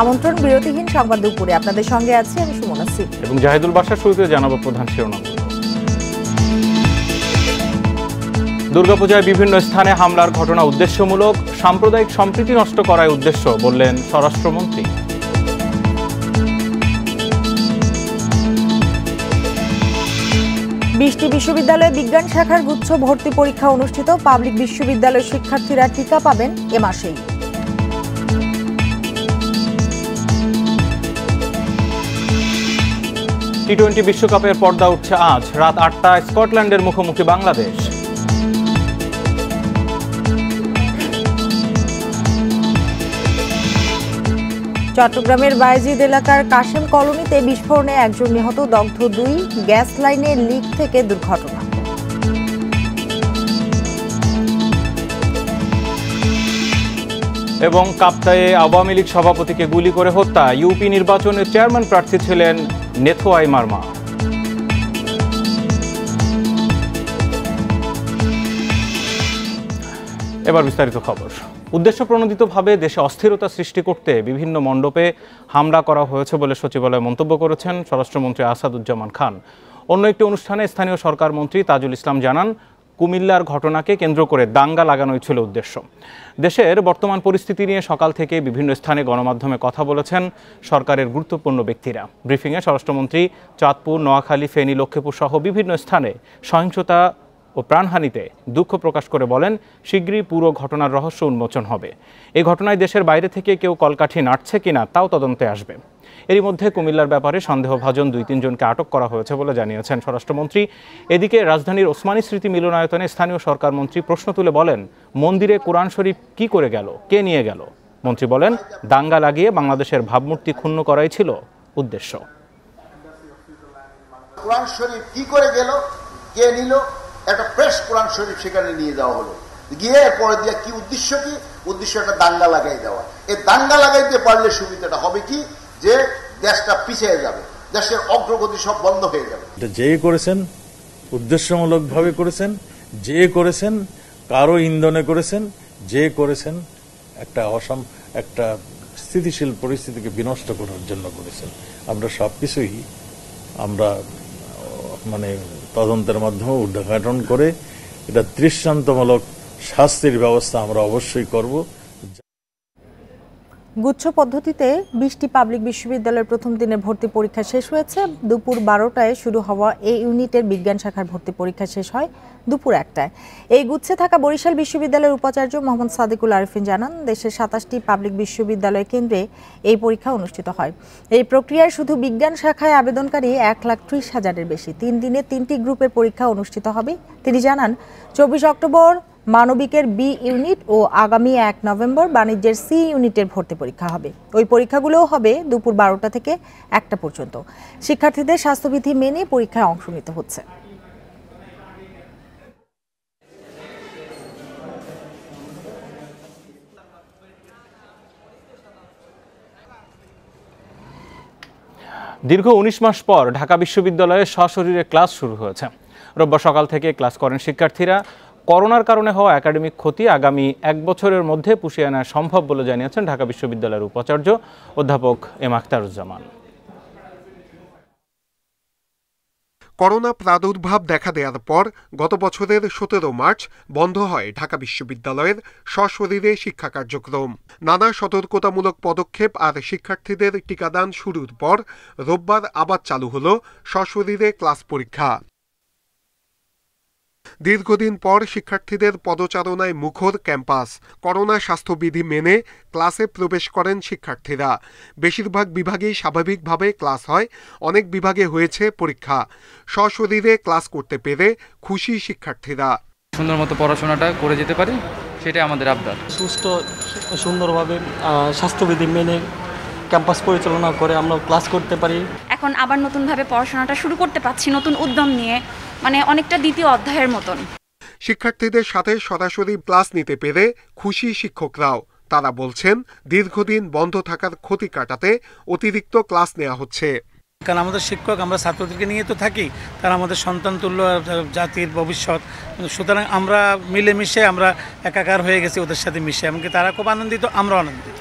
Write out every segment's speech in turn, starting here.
আমন্ত্রণ বিরতিহীন সংবাদ দুপুরে আপনাদের সঙ্গে আছি আমি সুমনা সিং এবং জাহিদুল বাসার শুরুতে জানাবো প্রধান শিরোনাম। দুর্গাপূজায় বিভিন্ন স্থানে হামলার ঘটনা উদ্দেশ্যমূলক, সাম্প্রদায়িক সম্প্রীতি নষ্ট করার উদ্দেশ্য বললেন স্বরাষ্ট্রমন্ত্রী। বৃষ্টি বিশ্ববিদ্যালয়ে বিজ্ঞান শাখার গুচ্ছ ভর্তি পরীক্ষা অনুষ্ঠিত। পাবলিক বিশ্ববিদ্যালয়ের শিক্ষার্থীরা টিকা পাবেন এ মাসেই। টি-20 বিশ্বকাপের পর্দা উঠছে আজ রাত ৮টায় স্কটল্যান্ডের মুখোমুখি বাংলাদেশ। চট্টগ্রামের বায়েজিদ এলাকার কাশেম কলোনিতে বিস্ফোরণে একজন নিহত, দগ্ধ ২। গ্যাস লাইনের লিক থেকে দুর্ঘটনা। এবং কাপ্তায়ে আওয়ামী লীগ সভাপতিকে গুলি করে হত্যা। ইউপি নির্বাচনের চেয়ারম্যান প্রার্থী ছিলেন নেথোয়াই মারমা। এবার বিস্তারিত খবর। উদ্দেশ্যপ্রণোদিতভাবে দেশে অস্থিরতা সৃষ্টি করতে বিভিন্ন মণ্ডপে হামলা করা হয়েছে বলে সচিবালয়ে মন্তব্য করেছেন স্বরাষ্ট্রমন্ত্রী আসাদুজ্জামান খান। অন্য একটি অনুষ্ঠানে স্থানীয় সরকার মন্ত্রী তাজুল ইসলাম জানান, কুমিল্লার ঘটনাকে কেন্দ্র করে দাঙ্গা লাগানোই ছিল উদ্দেশ্য। দেশের বর্তমান পরিস্থিতি নিয়ে সকাল থেকে বিভিন্ন স্থানে গণমাধ্যমে কথা বলেছেন সরকারের গুরুত্বপূর্ণ ব্যক্তিরা। ব্রিফিংয়ে স্বরাষ্ট্রমন্ত্রী চাঁদপুর, নোয়াখালী, ফেনী, লক্ষ্মীপুর সহ বিভিন্ন স্থানে সহিংসতা ও প্রাণহানিতে দুঃখ প্রকাশ করে বলেন, শিগগিরই পুরো ঘটনার রহস্য উন্মোচন হবে। এই ঘটনায় দেশের বাইরে থেকে কেউ কলকাঠি নাড়ছে কিনা তাও তদন্তে আসবে। এরই মধ্যে কুমিল্লার ব্যাপারে সন্দেহভাজন ২-৩ জনকে আটক করা হয়েছে বলে জানিয়েছেন স্বরাষ্ট্রমন্ত্রী। এদিকে রাজধানীর ওসমানী স্মৃতি মিলনায়তনে স্থানীয় সরকার মন্ত্রী প্রশ্ন তুলে বলেন, মন্দিরে কোরআন শরীফ কি করে গেল, কে নিয়ে গেল? মন্ত্রী বলেন, দাঙ্গা লাগিয়ে বাংলাদেশের ভাবমূর্তি ক্ষুণ্ণ করাই ছিল উদ্দেশ্য। কোরআন শরীফ কি করে গেল, কে নিল? একটা প্রেস কোরআন শরীফ সেখানে নিয়ে যাওয়া হলো, গিয়ে পরে দিয়ে কি উদ্দেশ্য? কি উদ্দেশ্য? একটা দাঙ্গা লাগাই দেওয়া। এই দাঙ্গা লাগাইতে পারলে সুবিধাটা হবে কি, যে দেশটা পিছিয়ে যাবে, দেশের অগ্রগতি সব বন্ধ হয়ে যাবে। যে করেছেন উদ্দেশ্যমূলক ভাবে করেছেন, যে করেছেন কারো ইন্ধনে করেছেন, যে করেছেন একটা স্থিতিশীল পরিস্থিতিকে বিনষ্ট করার জন্য করেছেন। আমরা সবকিছুই তদন্তের মাধ্যমে উদ্ঘাটন করে এটা দৃষ্টান্তমূলক শাস্তির ব্যবস্থা আমরা অবশ্যই করব। গুচ্ছ পদ্ধতিতে ২০টি পাবলিক বিশ্ববিদ্যালয়ের প্রথম দিনের ভর্তি পরীক্ষা শেষ হয়েছে। দুপুর ১২টায় শুরু হওয়া এ ইউনিটের বিজ্ঞান শাখার ভর্তি পরীক্ষা শেষ হয় দুপুর ১টায়। এই গুচ্ছে থাকা বরিশাল বিশ্ববিদ্যালয়ের উপাচার্য মোহাম্মদ সাদিকুল আরিফিন জানান, দেশের ২৭টি পাবলিক বিশ্ববিদ্যালয় কেন্দ্রে এই পরীক্ষা অনুষ্ঠিত হয়। এই প্রক্রিয়ায় শুধু বিজ্ঞান শাখায় আবেদনকারী ১,৩০,০০০-এর বেশি। ৩ দিনে 3টি গ্রুপের পরীক্ষা অনুষ্ঠিত হবে। তিনি জানান, ২৪ অক্টোবর মানবিকের বি ইউনিট ও আগামী ১ নভেম্বর বাণিজ্যের সি ইউনিটের ভর্তি পরীক্ষা হবে। ওই পরীক্ষাগুলোও হবে দুপুর ১২টা থেকে ১টা পর্যন্ত। শিক্ষার্থীদের স্বাস্থ্যবিধি মেনে পরীক্ষায় অংশ নিতে হচ্ছে। দীর্ঘ ১৯ মাস পর ঢাকা বিশ্ববিদ্যালয়ে সশরীরে ক্লাস শুরু হয়েছে। রোববার সকাল থেকে ক্লাস করেন শিক্ষার্থীরা। করোনার কারণে হওয়া একাডেমিক ক্ষতি আগামী ১ বছরের মধ্যে পুষিয়ে আনা সম্ভব বলে জানিয়েছেন ঢাকা বিশ্ববিদ্যালয়ের উপাচার্য অধ্যাপক এম আখতারুজ্জামান। করোনা প্রাদুর্ভাব দেখা দেওয়ার পর গত বছরের ১৭ মার্চ বন্ধ হয় ঢাকা বিশ্ববিদ্যালয়ের সশরীরে শিক্ষা কার্যক্রম। নানা সতর্কতামূলক পদক্ষেপ আর শিক্ষার্থীদের টিকাদান শুরুর পর রোববার আবার চালু হলো সশরীরে ক্লাস পরীক্ষা। দীর্ঘদিন পর শিক্ষার্থীদের পদচারণায় মুখর ক্যাম্পাস। করোনা স্বাস্থ্যবিধি মেনে ক্লাসে প্রবেশ করেন শিক্ষার্থীরা। বেশিরভাগ বিভাগেই স্বাভাবিকভাবে ক্লাস হয়, অনেক বিভাগে হয়েছে পরীক্ষা। সশরীরে ক্লাস করতে পেরে খুশি শিক্ষার্থীরা। সুন্দর মতো পড়াশোনাটা করে যেতে পারি, সেটাই আমাদের আবদার। সুস্থ সুন্দরভাবে স্বাস্থ্যবিধি মেনে ক্যাম্পাস পরিচালনা করে আমরা ক্লাস করতে পারি। এখন আবার নতুনভাবে পড়াশোনাটা শুরু করতে পারছি, নতুন উদ্যম নিয়ে, অনেকটা দ্বিতীয় অধ্যায়ের মতন। শিক্ষার্থীদের সাথে সরাসরি ক্লাস নিতে পেরে খুশি শিক্ষকরাও। তারা বলছেন, দীর্ঘদিন বন্ধ থাকার ক্ষতি কাটাতে অতিরিক্ত ক্লাস নেওয়া হচ্ছে। কারণ আমাদের শিক্ষক, আমরা ছাত্রদেরকে নিয়ে তো থাকি, তারা আমাদের সন্তান তুল্য, জাতির ভবিষ্যৎ। সুতরাং আমরা মিলেমিশে আমরা একাকার হয়ে গেছি ওদের সাথে মিশে, এমনকি তারা খুব আনন্দিত, আমরাও আনন্দিত।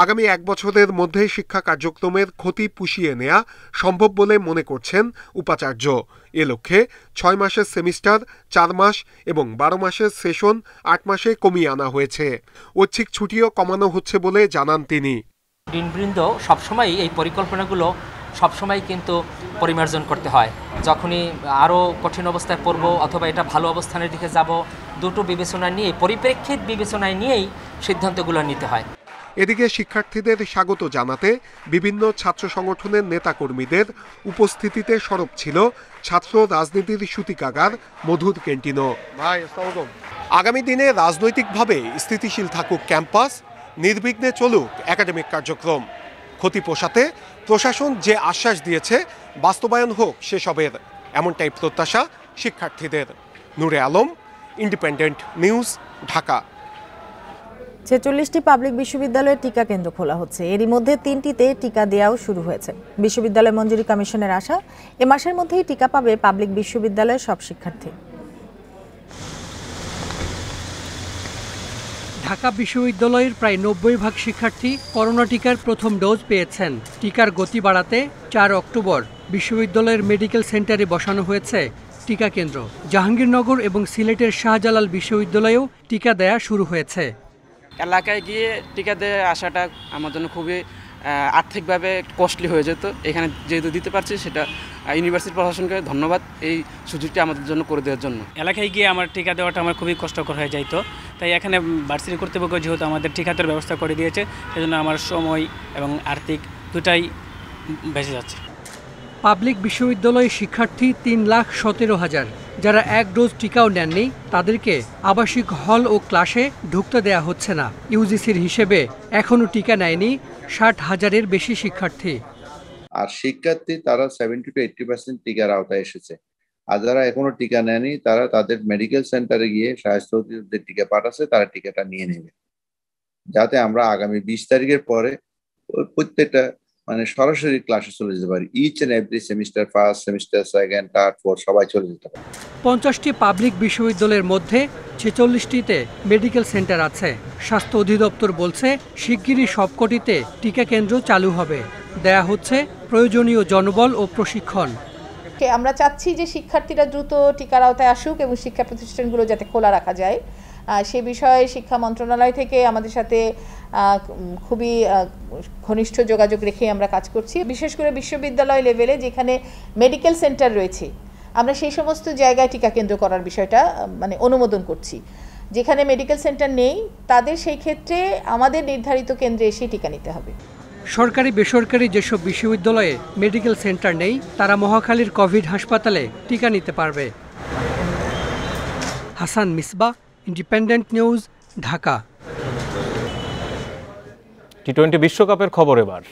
আগামী 1 বছরের মধ্যে শিক্ষা কার্যক্রমের ক্ষতি পুষিয়ে নেওয়া সম্ভব বলে মনে করছেন উপাচার্য। এ লক্ষ্যে 6 মাসের সেমিস্টার 4 মাস এবং 12 মাসের সেশন 8 মাসে কমিয়ে আনা হয়েছে। ঐচ্ছিক ছুটিও কমানো হচ্ছে বলে জানান তিনি। দিনবৃন্দ সবসময় এই পরিকল্পনাগুলো সবসময় কিন্তু পরিমার্জন করতে হয়। যখনই আরও কঠিন অবস্থায় পড়ব অথবা এটা ভালো অবস্থানের দিকে যাব, দুটো বিবেচনা নিয়ে পরিপ্রেক্ষিত বিবেচনায় নিয়েই সিদ্ধান্তগুলো নিতে হয়। এদিকে শিক্ষার্থীদের স্বাগত জানাতে বিভিন্ন ছাত্র সংগঠনের নেতাকর্মীদের উপস্থিতিতে সরব ছিল ছাত্র রাজনীতির সূতিকাগার মধুর ক্যান্টিনও। আগামী দিনে রাজনৈতিকভাবে স্থিতিশীল থাকুক ক্যাম্পাস, নির্বিঘ্নে চলুক একাডেমিক কার্যক্রম। ক্ষতি পোষাতে প্রশাসন যে আশ্বাস দিয়েছে বাস্তবায়ন হোক সেসবের, এমনটাই প্রত্যাশা শিক্ষার্থীদের। Noore Alam, independent news, Dhaka. 46টি পাবলিক বিশ্ববিদ্যালয়ে টিকা কেন্দ্র খোলা হচ্ছে। এরই মধ্যে 3টিতে টিকা দেওয়াও শুরু হয়েছে। বিশ্ববিদ্যালয় মঞ্জুরি কমিশনের আশা, এ মাসের মধ্যেই টিকা পাবে পাবলিক বিশ্ববিদ্যালয়ের সব শিক্ষার্থী। ঢাকা বিশ্ববিদ্যালয়ের প্রায় 90% শিক্ষার্থী করোনা টিকার প্রথম ডোজ পেয়েছেন। টিকার গতি বাড়াতে 4 অক্টোবর বিশ্ববিদ্যালয়ের মেডিকেল সেন্টারে বসানো হয়েছে টিকা কেন্দ্র। জাহাঙ্গীরনগর এবং সিলেটের শাহজালাল বিশ্ববিদ্যালয়েও টিকা দেয়া শুরু হয়েছে। এলাকায় গিয়ে টিকা দিয়ে আসাটা আমার জন্য খুবই আর্থিকভাবে কস্টলি হয়ে যেত। এখানে যেহেতু দিতে পারছি, সেটা ইউনিভার্সিটি প্রশাসনকে ধন্যবাদ এই সুযোগটি আমাদের জন্য করে দেওয়ার জন্য। এলাকায় গিয়ে আমার টিকা দেওয়াটা আমার খুবই কষ্টকর হয়ে যাইত, তাই এখানে ভার্সিটি কর্তৃপক্ষ যেহেতু আমাদের টিকা দেওয়ার ব্যবস্থা করে দিয়েছে, সেজন্য আমার সময় এবং আর্থিক দুটাই বেঁচে যাচ্ছে। পাবলিক বিশ্ববিদ্যালয়ের শিক্ষার্থী 3,17,000। যারা 1 ডোজ টিকাও নেননি তাদেরকে আবাসিক হল ও ক্লাসে ঢুকতে দেয়া হচ্ছে না। ইউজিসির হিসেবে এখনও টিকা নেয়নি 60,000-এর বেশি শিক্ষার্থী। আর শিক্ষার্থী তারা 70 to 80% টিকার আওতায় এসেছে। আর যারা এখনো টিকা নেয়নি তারা তাদের মেডিকেল সেন্টারে গিয়ে স্বাস্থ্য অধিদপ্তর টিকা পাঠাচ্ছে, তারা টিকাটা নিয়ে নেবে, যাতে আমরা আগামী 20 তারিখের পরে প্রত্যেকটা সরাসরি ক্লাসে চলে যেতে পারি। Each and every semester, first semester, second, third, fourth সবাই চলে যেতে পারে। 50টি পাবলিক বিশ্ববিদ্যালয়ের মধ্যে 46টিতে মেডিকেল সেন্টার আছে। স্বাস্থ্য অধিদপ্তর বলছে শিগগিরই সবকটিতে টিকা কেন্দ্র চালু হবে। দেয়া হচ্ছে প্রয়োজনীয় জনবল ও প্রশিক্ষণ। আমরা চাচ্ছি যে শিক্ষার্থীরা দ্রুত টিকার আওতায় আসুক এবং শিক্ষা প্রতিষ্ঠানগুলো যাতে খোলা রাখা যায়, সে বিষয়ে শিক্ষা মন্ত্রণালয় থেকে আমাদের সাথে খুবই ঘনিষ্ঠ যোগাযোগ রেখে আমরা কাজ করছি। বিশেষ করে বিশ্ববিদ্যালয় লেভেলে যেখানে মেডিকেল সেন্টার রয়েছে, আমরা সেই সমস্ত জায়গায় টিকা কেন্দ্র করার বিষয়টা অনুমোদন করছি। যেখানে মেডিকেল সেন্টার নেই তাদের সেই ক্ষেত্রে আমাদের নির্ধারিত কেন্দ্রে এসে টিকা নিতে হবে। সরকারি বেসরকারি যেসব বিশ্ববিদ্যালয়ে মেডিকেল সেন্টার নেই তারা মহাখালীর কোভিড হাসপাতালে টিকা নিতে পারবে। Hasan Misbah, independent news, Dhaka. টি-20 বিশ্বকাপের খবর এবার।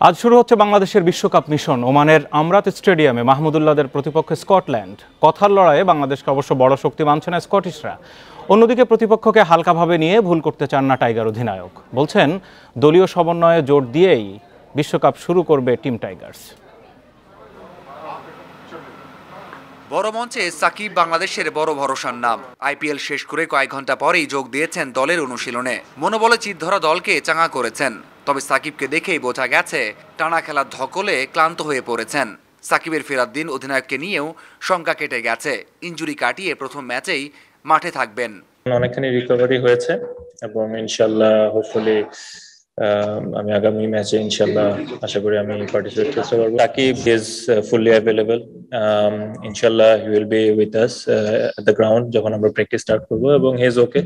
আজ শুরু হচ্ছে বাংলাদেশের বিশ্বকাপ মিশন। ওমানের আমরাত স্টেডিয়ামে মাহমুদুল্লাহদের প্রতিপক্ষ স্কটল্যান্ড। কথার লড়াইয়ে বাংলাদেশকে অবশ্য বড় শক্তি মানছে না স্কটিশরা। অন্যদিকে প্রতিপক্ষকে হালকাভাবে নিয়ে ভুল করতে চান না টাইগার অধিনায়ক। বলছেন দলীয় সমন্বয়ে জোর দিয়েই বিশ্বকাপ শুরু করবে টিম টাইগার্স। বড় মঞ্চে সাকিব বাংলাদেশের বড় ভরসার নাম। আইপিএল শেষ করে কয়েক ঘন্টা পরেই যোগ দিয়েছেন দলের অনুশীলনে। মনোবলে চিত ধরা দলকে চাঙা করেছেন। তবে সাকিবকে দেখেই বোঝা গেছে টানা খেলার ধকলে ক্লান্ত হয়ে পড়েছেন। সাকিবের ফেরার দিন অধিনায়ককে নিয়েও শঙ্কা কেটে গেছে। ইনজুরি কাটিয়ে প্রথম ম্যাচেই মাঠে থাকবেন। অনেকখানি রিকভারি হয়েছে এবং ইনশাল্লাহ হোপফুলি আমি আগামী ম্যাচে ইনশাল্লাহ আশা করি আমি পার্টিসিপেট করতে পারবো। Shakib is fully available. ইনশাল্লাহ he will be with us at the ground যখন আমরা প্র্যাকটিস স্টার্ট করবো এবং হি ইজ ওকে।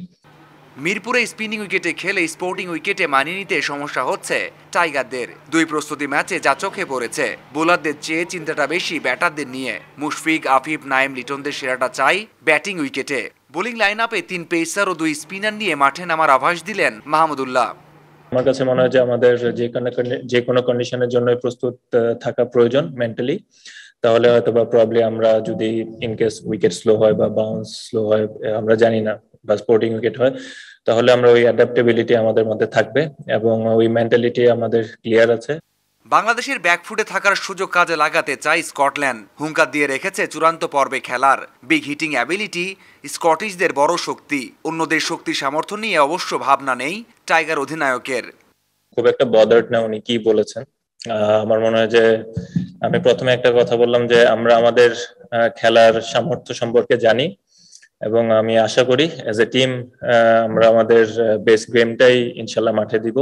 মিরপুরে স্পিনিং উইকেটে খেলে স্পোর্টিং উইকেটে মানিয়ে নিতে সমস্যা হচ্ছে টাইগারদের। দুই প্রস্তুতি ম্যাচে যা চোখে পড়েছে, বোলারদের চেয়ে চিন্তাটা বেশি ব্যাটারদের নিয়ে। মুশফিক, আফিফ, নাইম, লিটনদের সেরাটা চাই ব্যাটিং উইকেটে। বোলিং লাইন আপে 3 পেসার ও 2 স্পিনার নিয়ে মাঠে নামার আভাস দিলেন মাহমুদুল্লাহ। আমার কাছে মনে হয় যে আমাদের যে কোনো কন্ডিশনের জন্য প্রস্তুত থাকা প্রয়োজন মেন্টালি। তাহলে হয়তো বা প্রবলি আমরা যদি ইনকেস উইকেট স্লো হয় বা বাউন্স স্লো হয়, আমরা জানি না, বা স্পোর্টিং উইকেট হয়, তাহলে আমরা ওই অ্যাডাপ্টেবিলিটি আমাদের মধ্যে থাকবে এবং ওই মেন্টালিটি আমাদের ক্লিয়ার আছে। বাংলাদেশের ব্যাকফুটে থাকার সুযোগ কাজে লাগাতে চায় স্কটল্যান্ড। হুঙ্কার দিয়ে রেখেছে চূড়ান্ত পর্বে খেলার। বিগ হিটিং অ্যাবিলিটি স্কটিশদের বড় শক্তি। অন্যদের শক্তি সামর্থ্য নিয়ে অবশ্য ভাবনা নেই টাইগার অধিনায়কের। খুব একটা বদার্ড না উনি কি বলেছেন। আমার মনে হয় যে আমি প্রথমে একটা কথা বললাম যে আমরা আমাদের খেলার সামর্থ্য সম্পর্কে জানি এবং আমি আশা করি অ্যাজ এ টিম আমরা আমাদের বেস্ট গেমটাই ইনশাল্লাহ মাঠে দিব।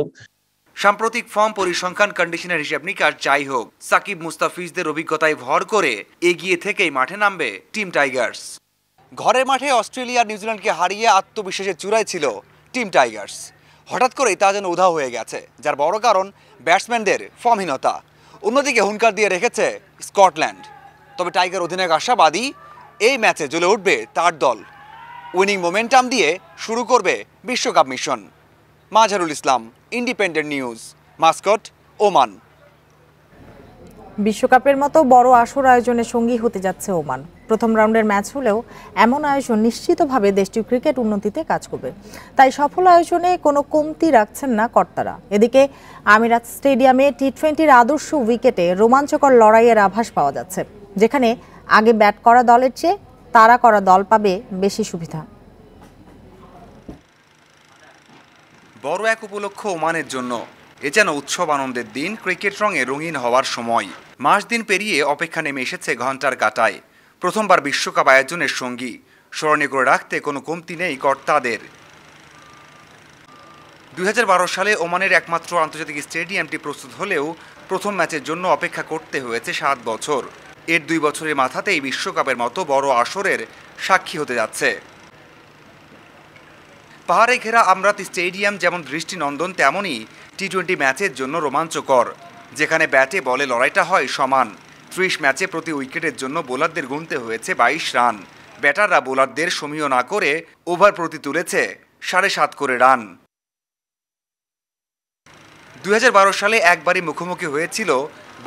সাম্প্রতিক ফর্ম, পরিসংখ্যান, কন্ডিশনের হিসাব নিকাশ যাই হোক, সাকিব মুস্তাফিজদের অভিজ্ঞতায় ভর করে এগিয়ে থেকেই মাঠে নামবে টিম টাইগার্স। ঘরের মাঠে অস্ট্রেলিয়া নিউজিল্যান্ডকে হারিয়ে আত্মবিশ্বাসের চূড়ায় ছিল টিম টাইগার্স। হঠাৎ করেই তা যেন উধাও হয়ে গেছে, যার বড় কারণ ব্যাটসম্যানদের ফর্মহীনতা। অন্যদিকে হুঙ্কার দিয়ে রেখেছে স্কটল্যান্ড। তবে টাইগার অধিনায়ক আশাবাদী এই ম্যাচে জ্বলে উঠবে তার দল। উইনিং মোমেন্টাম দিয়ে শুরু করবে বিশ্বকাপ mission. Mazharul Islam, independent news, Mascot, Oman. বিশ্বকাপের মতো বড় আসর আয়োজনে সঙ্গী হতে যাচ্ছে ওমান। প্রথম রাউন্ডের ম্যাচ হলেও এমন আয়োজন নিশ্চিতভাবে দেশটির ক্রিকেট উন্নতিতে কাজ করবে। তাই সফল আয়োজনে কোনো কমতি রাখছেন না কর্তারা। এদিকে আমিরাত স্টেডিয়ামে টি-20-র আদর্শ উইকেটে রোমাঞ্চকর লড়াইয়ের আভাস পাওয়া যাচ্ছে, যেখানে আগে ব্যাট করা দলের চেয়ে তাড়া করা দল পাবে বেশি সুবিধা। বড় এক উপলক্ষ ওমানের জন্য। এ যেন উৎসব আনন্দের দিন, ক্রিকেট রঙে রঙিন হওয়ার সময়। মাস দিন পেরিয়ে অপেক্ষা নেমে এসেছে ঘন্টার কাঁটায়। প্রথমবার বিশ্বকাপ আয়োজনের সঙ্গী স্মরণীয় করে রাখতে কোনো কমতি নেই কর্তাদের। 2012 সালে ওমানের একমাত্র আন্তর্জাতিক স্টেডিয়ামটি প্রস্তুত হলেও প্রথম ম্যাচের জন্য অপেক্ষা করতে হয়েছে 7 বছর। এর 2 বছরের মাথাতেই বিশ্বকাপের মতো বড় আসরের সাক্ষী হতে যাচ্ছে। পাহাড়ে ঘেরা আমরাত স্টেডিয়াম যেমন দৃষ্টিনন্দন, তেমনই টি-20 ম্যাচের জন্য রোমাঞ্চকর, যেখানে ব্যাটে বলে লড়াইটা হয় সমান। 30 ম্যাচে প্রতি উইকেটের জন্য বোলারদের গুনতে হয়েছে 22 রান। ব্যাটাররা বোলারদের সমীহ না করে ওভার প্রতি তুলেছে 7.5 করে রান। 2012 সালে একবারই মুখোমুখি হয়েছিল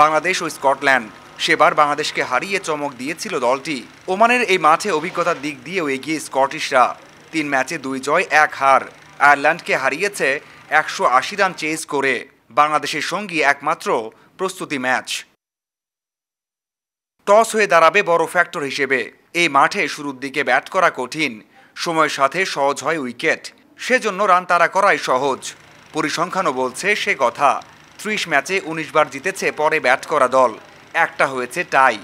বাংলাদেশ ও স্কটল্যান্ড। সেবার বাংলাদেশকে হারিয়ে চমক দিয়েছিল দলটি। ওমানের এই মাঠে অভিজ্ঞতার দিক দিয়েও এগিয়ে স্কটিশরা। 3 ম্যাচে 2 জয় 1 হার। আয়ারল্যান্ডকে হারিয়েছে 180 রান চেজ করে। বাংলাদেশের সঙ্গী একমাত্র প্রস্তুতি ম্যাচ। টস হয়ে দাঁড়াবে বড় ফ্যাক্টর হিসেবে। এই মাঠে শুরুর দিকে ব্যাট করা কঠিন, সময়ের সাথে সহজ হয় উইকেট। সেজন্য রান তাড়া করাই সহজ। পরিসংখ্যানও বলছে সে কথা। 30 ম্যাচে 19 বার জিতেছে পরে ব্যাট করা দল, একটা হয়েছে টাই।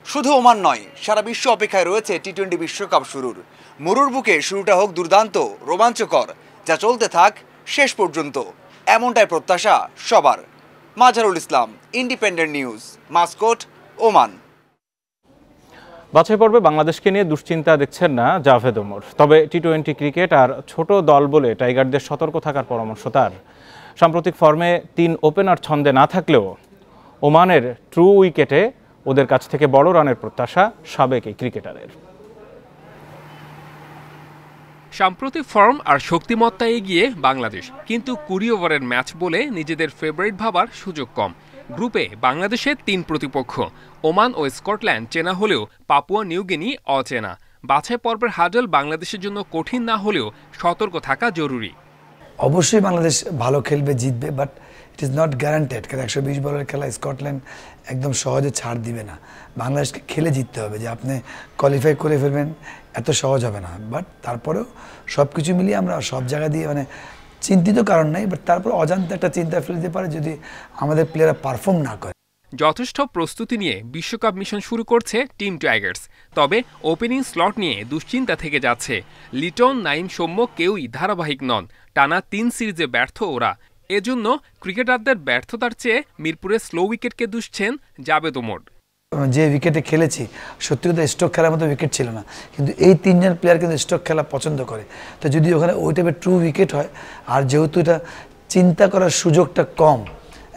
শুধু ওমান নয়, সারা বিশ্ব অপেক্ষায় রয়েছে টি-20 বিশ্বকাপ শুরুর। মরুর বুকে শুরুটা হোক দুর্দান্ত, রোমাঞ্চকর, যা চলতে থাক শেষ পর্যন্ত, এমনটাই প্রত্যাশা সবার। Mazharul Islam, independent news, Mascot, Oman. বাছাই পর্বে বাংলাদেশকে নিয়ে দুশ্চিন্তা দেখছেন না জাভেদ ওমর। তবে টি-20 ক্রিকেট আর ছোট দল বলে টাইগারদের সতর্ক থাকার পরামর্শ তার। সাম্প্রতিক ফর্মে 3 ওপেনার ছন্দে না থাকলেও ওমানের ট্রু উইকেটে ওদের কাছ থেকে বড় রানের প্রত্যাশা সাবেক এই ক্রিকেটারের। সাম্প্রতিক ফর্ম আর শক্তিমত্তায় এগিয়ে বাংলাদেশ, কিন্তু 20 ওভারের ম্যাচ বলে নিজেদের ফেভারিট ভাবার সুযোগ কম। গ্রুপে বাংলাদেশের 3 প্রতিপক্ষ, ওমান ও স্কটল্যান্ড চেনা হলেও পাপুয়া নিউগিনি অচেনা। বাছাই পর্বের হার্ডল বাংলাদেশের জন্য কঠিন না হলেও সতর্ক থাকা জরুরি। অবশ্যই বাংলাদেশ ভালো খেলবে, জিতবে, but it is not guaranteed. কারণ 120 বলের খেলা স্কটল্যান্ড একদম সহজে ছাড় দিবে না। বাংলাদেশকে খেলে জিততে হবে। যে আপনি কোয়ালিফাই করে ফেলবেন এত সহজ হবে না। বাট তারপরেও সব কিছু মিলিয়ে আমরা সব জায়গা দিয়ে মানে চিন্তিত কারণ নাই, বাট তারপর অজান্তে একটা চিন্তা ফেলে দিতে পারে যদি আমাদের প্লেয়াররা পারফর্ম না করে। যথেষ্ট প্রস্তুতি নিয়ে বিশ্বকাপ মিশন শুরু করছে টিম টাইগার্স। তবে ওপেনিং স্লট নিয়ে দুশ্চিন্তা থেকে যাচ্ছে। লিটন, নাইম, সৌম্য কেউই ধারাবাহিক নন। টানা 3 সিরিজে ব্যর্থ ওরা। এজন্য ক্রিকেটারদের ব্যর্থতার চেয়ে মিরপুরের স্লো উইকেটকে দুষছেন জাভেদ ওমর। যে উইকেটে খেলেছি সত্যি কথা স্ট্রোক খেলার মতো উইকেট ছিল না, কিন্তু এই 3 জন প্লেয়ার কিন্তু স্ট্রোক খেলা পছন্দ করে। তো যদি ওখানে ওই টাইপের ট্রু উইকেট হয়, আর যেহেতু এটা চিন্তা করার সুযোগটা কম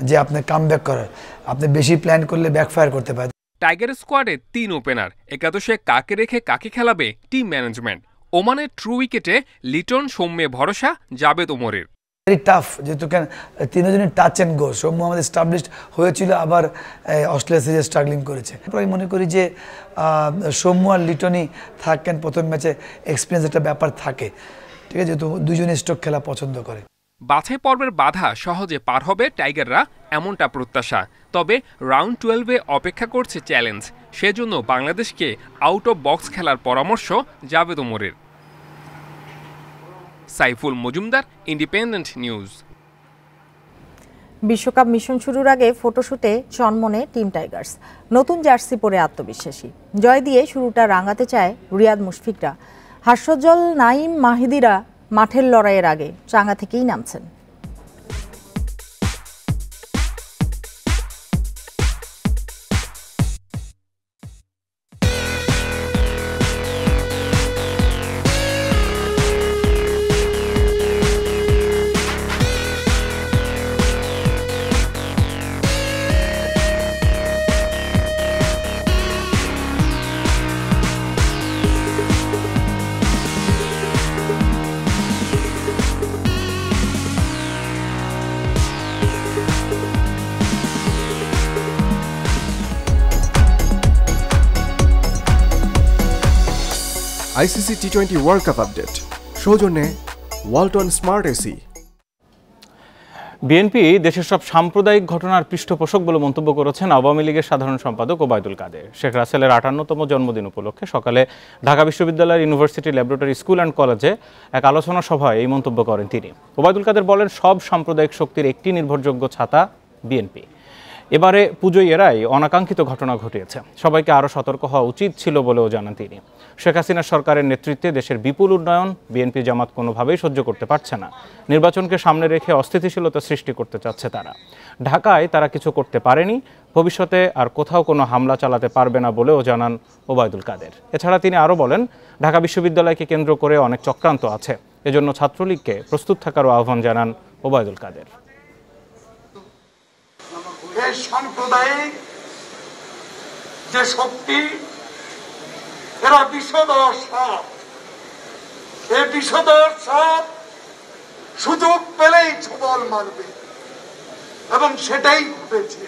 যে আপনি কাম ব্যাক করার, আপনি বেশি প্ল্যান করলে ব্যাকফায়ার করতে পারে। টাইগার স্কোয়াডে 3 ওপেনার, একাদশে কাকে রেখে কাকে খেলাবে টিম ম্যানেজমেন্ট। ওমানের ট্রু উইকেটে লিটন, সৌম্যে ভরসা জাভেদ ওমরের। ভেরি টাফ, যেহেতু কেন 3 জনের টাচ অ্যান্ড গো। সৌম্য আমাদের স্টাবলিশড হয়েছিল, আবার অস্ট্রেলিয়া সিরিজে স্ট্রাগলিং করেছে। আমি মনে করি যে সৌম্য আর লিটনই থাকেন প্রথম ম্যাচে, এক্সপিরিয়েন্স একটা ব্যাপার থাকে। ঠিক আছে, যেহেতু দুজনে স্ট্রোক খেলা পছন্দ করে। বাছাই পর্বের বাধা সহজে পার হবে টাইগাররা, এমনটা প্রত্যাশা। তবে রাউন্ড 12-এ অপেক্ষা করছে চ্যালেঞ্জ। সেজন্য বাংলাদেশকে আউট অফ বক্স খেলার পরামর্শ জাভেদ ওমরের। Saiful Majumdar, independent news. বিশ্বকাপ মিশন শুরুর আগে ফটোশুটে চনমনে টিম টাইগার্স। নতুন জার্সি পরে আত্মবিশ্বাসী, জয় দিয়ে শুরুটা রাঙাতে চায় রিয়াদ মুশফিকরা। হাস্যোজ্জ্বল নাইম মাহিদিরা মাঠের লড়াইয়ের আগে চাঙ্গা থেকেই নামছেন। ICC T20 world cup update সৌজন্যে ওয়ালটন স্মার্ট এসি। বিএনপি দেশের সব সাম্প্রদায়িক ঘটনার পৃষ্ঠপোষক বলে মন্তব্য করেছেন আওয়ামী লীগের সাধারণ সম্পাদক ওবায়দুল কাদের। শেখ রাসেলের 58তম জন্মদিন উপলক্ষে সকালে ঢাকা বিশ্ববিদ্যালয়ের ইউনিভার্সিটি ল্যাবরেটরি স্কুল অ্যান্ড কলেজে এক আলোচনা সভায় এই মন্তব্য করেন তিনি। ওবায়দুল কাদের বলেন, সব সাম্প্রদায়িক শক্তির একটি নির্ভরযোগ্য ছাতা বিএনপি। এবারে পুজোয় এরাই অনাকাঙ্ক্ষিত ঘটনা ঘটিয়েছে, সবাইকে আরও সতর্ক হওয়া উচিত ছিল বলেও জানান তিনি। শেখ হাসিনা সরকারের নেতৃত্বে দেশের বিপুল উন্নয়ন বিএনপি জামাত কোনোভাবেই সহ্য করতে পারছে না। নির্বাচনকে সামনে রেখে অস্থিতিশীলতা সৃষ্টি করতে চাচ্ছে তারা। ঢাকায় তারা কিছু করতে পারেনি, ভবিষ্যতে আর কোথাও কোনো হামলা চালাতে পারবে না বলেও জানান ওবায়দুল কাদের। এছাড়া তিনি আরও বলেন, ঢাকা বিশ্ববিদ্যালয়কে কেন্দ্র করে অনেক চক্রান্ত আছে, এজন্য ছাত্রলীগকে প্রস্তুত থাকারও আহ্বান জানান ওবায়দুল কাদের। এই সাম্প্রদায়িক যে শক্তি, এরা বিষধর সাপ। এই বিষধর সাপ সুযোগ পেলেই ছবল মারবে, এবং সেটাই ঘটেছে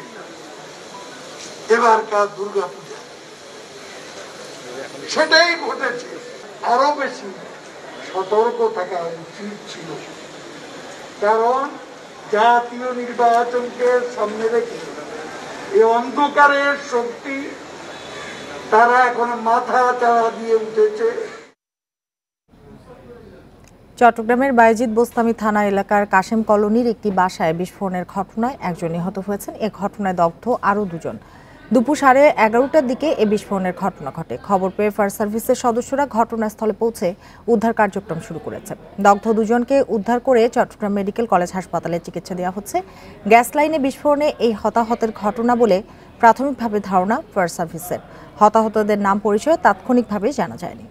এবারকার দুর্গাপূজা। সেটাই ঘটেছে। আরো বেশি সতর্ক থাকা উচিত ছিল, কারণ জাতীয় নির্বাচনকে সামনে রেখে এই অন্ধকারের শক্তি তারা এখন মাথা চাড়া দিয়ে উঠেছে। চট্টগ্রামের বায়েজিদ বোস্তামি থানা এলাকার কাশেম কলোনির একটি বাসায় বিস্ফোরণের ঘটনায় একজন নিহত হয়েছেন। এ ঘটনায় দগ্ধ আরও দুজন। দুপুর 11:30টার দিকে এ বিস্ফোরণের ঘটনা ঘটে। খবর পেয়ে ফায়ার সার্ভিসের সদস্যরা ঘটনাস্থলে পৌঁছে উদ্ধার কার্যক্রম শুরু করেছে। দগ্ধ দুজনকে উদ্ধার করে চট্টগ্রাম মেডিকেল কলেজ হাসপাতালে চিকিৎসা দেওয়া হচ্ছে। গ্যাস লাইনে বিস্ফোরণে এই হতাহতের ঘটনা বলে প্রাথমিকভাবে ধারণা ফায়ার সার্ভিসের। হতাহতদের নাম পরিচয় তাৎক্ষণিকভাবে জানা যায়নি।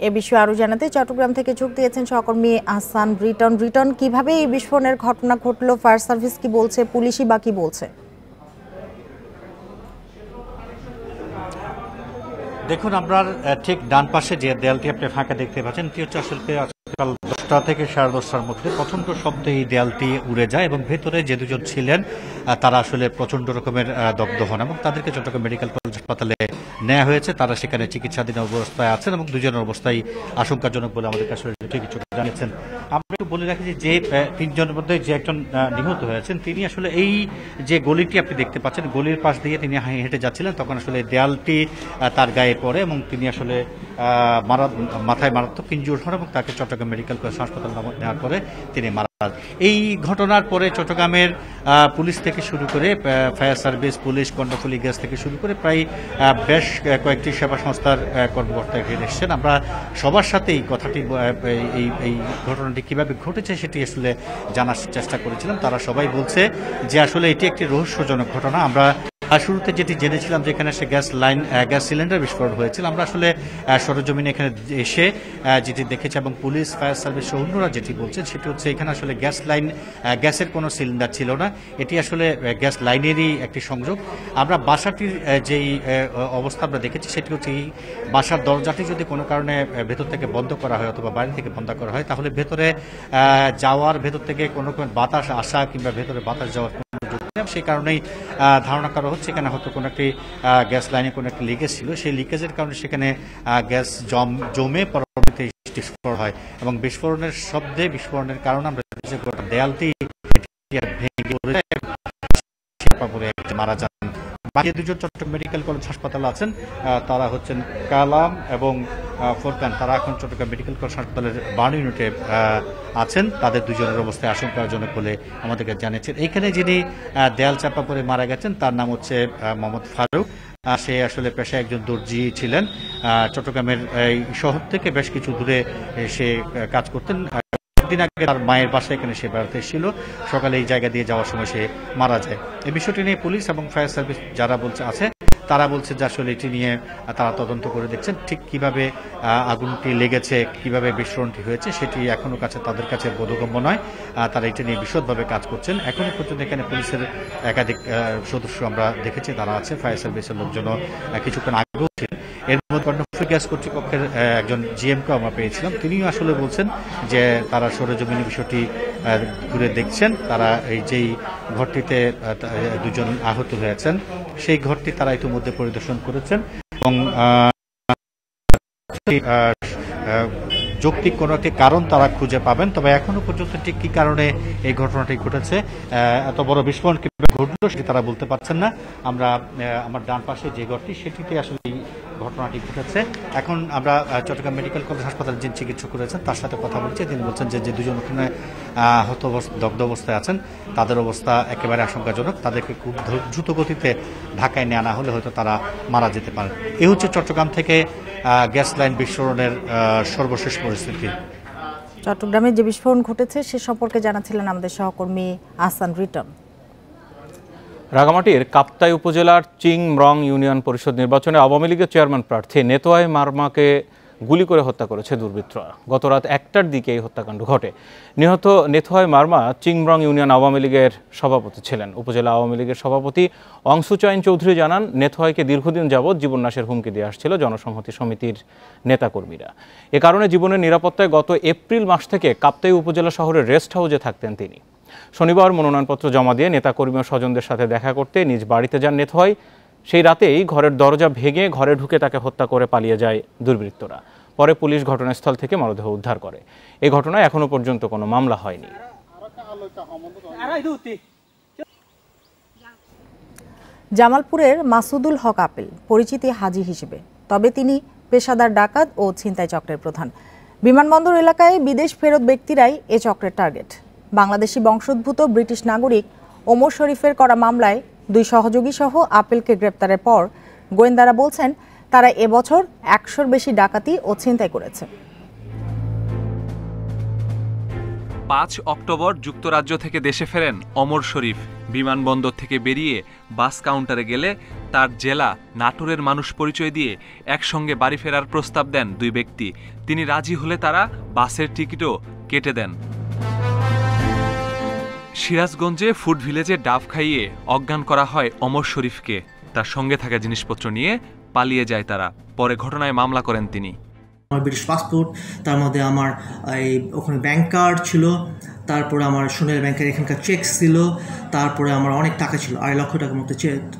এ বিষয়ে আরো জানাতে চট্টগ্রাম থেকে যোগ দিয়েছেন সহকর্মী আহসান রিটন। কিভাবে এই বিস্ফোরণের ঘটনা ঘটলো, ফায়ার সার্ভিস কি বলছে, পুলিশই বা কি বলছে? দেখুন, আপনার ঠিক ডান পাশে যে দেয়ালটি আপনি ফাঁকা দেখতে পাচ্ছেন, এটি হচ্ছে আসলে সকাল 10টা থেকে 10:30টার মধ্যে প্রচন্ড শব্দে এই দেয়ালটি উড়ে যায় এবং ভেতরে যে দুজন ছিলেন তারা আসলে প্রচন্ড রকমের দগ্ধ হন এবং তাদেরকে চট্টগ্রাম মেডিকেল কলেজ হাসপাতালে নেওয়া হয়েছে। তারা সেখানে চিকিৎসাধীন অবস্থায় আছেন এবং দুজনের অবস্থায় আশঙ্কাজনক বলে আমাদেরকে আসলে কিছু জানিয়েছেন। আমরা একটু বলে রাখি যে তিনজনের মধ্যে যে একজন নিহত হয়েছেন তিনি আসলে এই যে গলিটি আপনি দেখতে পাচ্ছেন, গলির পাশ দিয়ে তিনি হেঁটে যাচ্ছিলেন, তখন আসলে দেয়ালটি তার গায়ে পড়ে এবং তিনি আসলে মাথায় মারাত্মক ইনজুর হন এবং তাকে চট্টগ্রাম মেডিকেল কলেজ হাসপাতালে নেওয়ার পরে তিনি মারা যান। এই ঘটনার পরে চট্টগ্রামের পুলিশ থেকে শুরু করে fire service, police, Karnaphuli gas থেকে শুরু করে প্রায় বেশ কয়েকটি সেবা সংস্থার কর্মকর্তা এখানে এসেছেন। আমরা সবার সাথে এই কথাটি এই ঘটনাটি কিভাবে ঘটেছে সেটি আসলে জানার চেষ্টা করেছিলাম। তারা সবাই বলছে যে আসলে এটি একটি রহস্যজনক ঘটনা। আমরা শুরুতে যেটি জেনেছিলাম যেখানে সে গ্যাস সিলিন্ডার বিস্ফোরণ হয়েছিল, আমরা আসলে সরজমিনে এখানে এসে যেটি দেখেছি এবং পুলিশ, ফায়ার সার্ভিস সহ অন্যরা যেটি বলছেন সেটি হচ্ছে এখানে আসলে গ্যাসের কোনো সিলিন্ডার ছিল না, এটি আসলে গ্যাস লাইনেরই একটি সংযোগ। আমরা বাসাটির যেই অবস্থা আমরা দেখেছি সেটি হচ্ছে এই বাসার দরজাটি যদি কোনো কারণে ভেতর থেকে বন্ধ করা হয় অথবা বাইরে থেকে বন্ধ করা হয় তাহলে ভেতরে যাওয়ার, ভেতর থেকে কোনো বাতাস আসা কিংবা ভেতরে বাতাস যাওয়ার সেই কারণেই ধারণা করা হচ্ছে এখানে হয়তো কোনো একটি গ্যাস লাইনে কোনো একটি লিকেজ ছিল, সেই লিকেজের কারণে সেখানে গ্যাস জমে পরবর্তীতে বিস্ফোরণ হয় এবং বিস্ফোরণের শব্দে বিস্ফোরণের কারণে আমরা গোটা দেয়ালটি ভেঙে পড়ে মারা যান। বাকি দুজন চট্টগ্রাম মেডিকেল কলেজ হাসপাতালে আছেন, তারা হচ্ছেন কালাম এবং ফোরকান। তারা এখন চট্টগ্রাম মেডিকেল কলেজ হাসপাতালের বার্ন ইউনিটে আছেন। তাদের দুজনের অবস্থায় আশঙ্কাজনক বলে আমাদেরকে জানিয়েছেন। এইখানে যিনি দেয়াল চাপা পড়ে মারা গেছেন তার নাম হচ্ছে মোহাম্মদ ফারুক। সে আসলে পেশায় একজন দর্জি ছিলেন। চট্টগ্রামের এই শহর থেকে বেশ কিছু দূরে সে কাজ করতেন। দিন আগে তার মায়ের বাসায় এখানে সে বেড়াতে এসেছিল, সকালে এই জায়গা দিয়ে যাওয়ার সময় সে মারা যায়। এই বিষয়টি নিয়ে পুলিশ এবং ফায়ার সার্ভিস যারা আছে তারা বলছে যে আসলে এটি নিয়ে তারা তদন্ত করে দেখছেন, ঠিক কিভাবে আগুনটি লেগেছে, কিভাবে বিস্ফোরণটি হয়েছে সেটি এখনো তাদের কাছে বোধগম্য নয়। তারা এটি নিয়ে বিশদভাবে কাজ করছেন। এখনো পর্যন্ত এখানে পুলিশের একাধিক সদস্য আমরা দেখেছি তারা আছে, ফায়ার সার্ভিসের লোকজনও কিছুক্ষণ আগেও ছিলেন। এর মধ্যে কর্ণফুলী গ্যাস কর্তৃপক্ষের একজন জিএমকে আমরা পেয়েছিলাম, তিনিও আসলে বলছেন যে তারা সরেজমিনে বিষয়টি ঘুরে দেখছেন। তারা এই যেই ঘরটিতে দুজন আহত হয়েছেন সেই ঘরটি তারা ইতিমধ্যে পরিদর্শন করেছেন এবং যৌক্তিক কোনো একটি কারণ তারা খুঁজে পাবেন। তবে এখনো পর্যন্ত ঠিক কি কারণে এই ঘটনাটি ঘটেছে, এত বড় বিস্ফোরণ কিভাবে ঘটলো সেটি তারা বলতে পারছেন না। আমরা আমার ডান পাশে যে ঘরটি সেটিতে আসলে এই ঘটনাটি ঘটেছে। এখন আমরা চট্টগ্রাম মেডিকেল কলেজ হাসপাতালে যিনি চিকিৎসক রয়েছেন তার সাথে কথা বলছি। তিনি বলছেন যে দুজন ওখানে দগ্ধ অবস্থায় আছেন, তাদের অবস্থা একেবারে আশঙ্কাজনক। তাদেরকে খুব দ্রুত গতিতে ঢাকায় নিয়ে আনা হলে হয়তো তারা মারা যেতে পারেন। এই হচ্ছে চট্টগ্রাম থেকে গ্যাস লাইন বিস্ফোরণের সর্বশেষ পরিস্থিতি। চট্টগ্রামে যে বিস্ফোরণ ঘটেছে সে সম্পর্কে জানাচ্ছিলেন আমাদের সহকর্মী আহসান রিটন। রাঙামাটির কাপ্তাই উপজেলার চিংমরং ইউনিয়ন পরিষদ নির্বাচনে আওয়ামী লীগের চেয়ারম্যান প্রার্থী নেতোয়াই মারমাকে গুলি করে হত্যা করেছে দুর্বৃত্তরা। গত রাত 1টার দিকে এই হত্যাকাণ্ড ঘটে। নিহত নেতোয়াই মারমা চিংমরং ইউনিয়ন আওয়ামী লীগের সভাপতি ছিলেন। উপজেলা আওয়ামী লীগের সভাপতি অংশুচাইন চৌধুরী জানান, নেতোয়াইকে দীর্ঘদিন যাবৎ জীবননাশের হুমকি দিয়ে আসছিল জনসংহতি সমিতির নেতাকর্মীরা। এ কারণে জীবনের নিরাপত্তায় গত এপ্রিল মাস থেকে কাপ্তাই উপজেলা শহরের রেস্ট হাউসে থাকতেন তিনি। শনিবার মনোনয়নপত্র জমা দিয়ে নেতাকর্মী ও স্বজনদের সাথে দেখা করতে নিজ বাড়িতে যান নেতোয়াই। সেই রাতেই ঘরের দরজা ভেঙে ঘরে ঢুকে তাকে হত্যা করে পালিয়ে যায় দুর্বৃত্তরা। পরে পুলিশ ঘটনাস্থল থেকে মরদেহ উদ্ধার করে। এই ঘটনায় এখনো পর্যন্ত কোনো মামলা হয়নি। জামালপুরের মাসুদুল হক আপেল পরিচিতি হাজি হিসেবে, তবে তিনি পেশাদার ডাকাত ও ছিনতাই চক্রের প্রধান। বিমানবন্দর এলাকায় বিদেশ ফেরত ব্যক্তিরাই এ চক্রের টার্গেট। বাংলাদেশি বংশোদ্ভূত ব্রিটিশ নাগরিক ওমর শরীফের করা মামলায় 2 সহযোগী সহ আপেলকে গ্রেপ্তারের পর গোয়েন্দারা বলছেন তারা এবছর 100-র বেশি ডাকাতি ও ছিনতাই করেছে। 5 অক্টোবর যুক্তরাজ্য থেকে দেশে ফেরেন ওমর শরীফ। বিমানবন্দর থেকে বেরিয়ে বাস কাউন্টারে গেলে তার জেলা নাটোরের মানুষ পরিচয় দিয়ে একসঙ্গে বাড়ি ফেরার প্রস্তাব দেন 2 ব্যক্তি। তিনি রাজি হলে তারা বাসের টিকিটও কেটে দেন। সিরাজগঞ্জে ফুড ভিলেজে ডাব খাইয়ে অজ্ঞান করা হয় ওমর শরীফকে। তার সঙ্গে থাকা জিনিসপত্র নিয়ে পালিয়ে যায় তারা। পরে ঘটনায় মামলা করেন তিনি। আমার ব্রিটিশ পাসপোর্ট, তার মধ্যে আমার ওখানে ব্যাংক কার্ড ছিল, তারপরে আমার সোনালী ব্যাংকের এখানকার চেক ছিল, তারপরে আমার অনেক টাকা ছিল, 2.5 লক্ষ টাকার মতো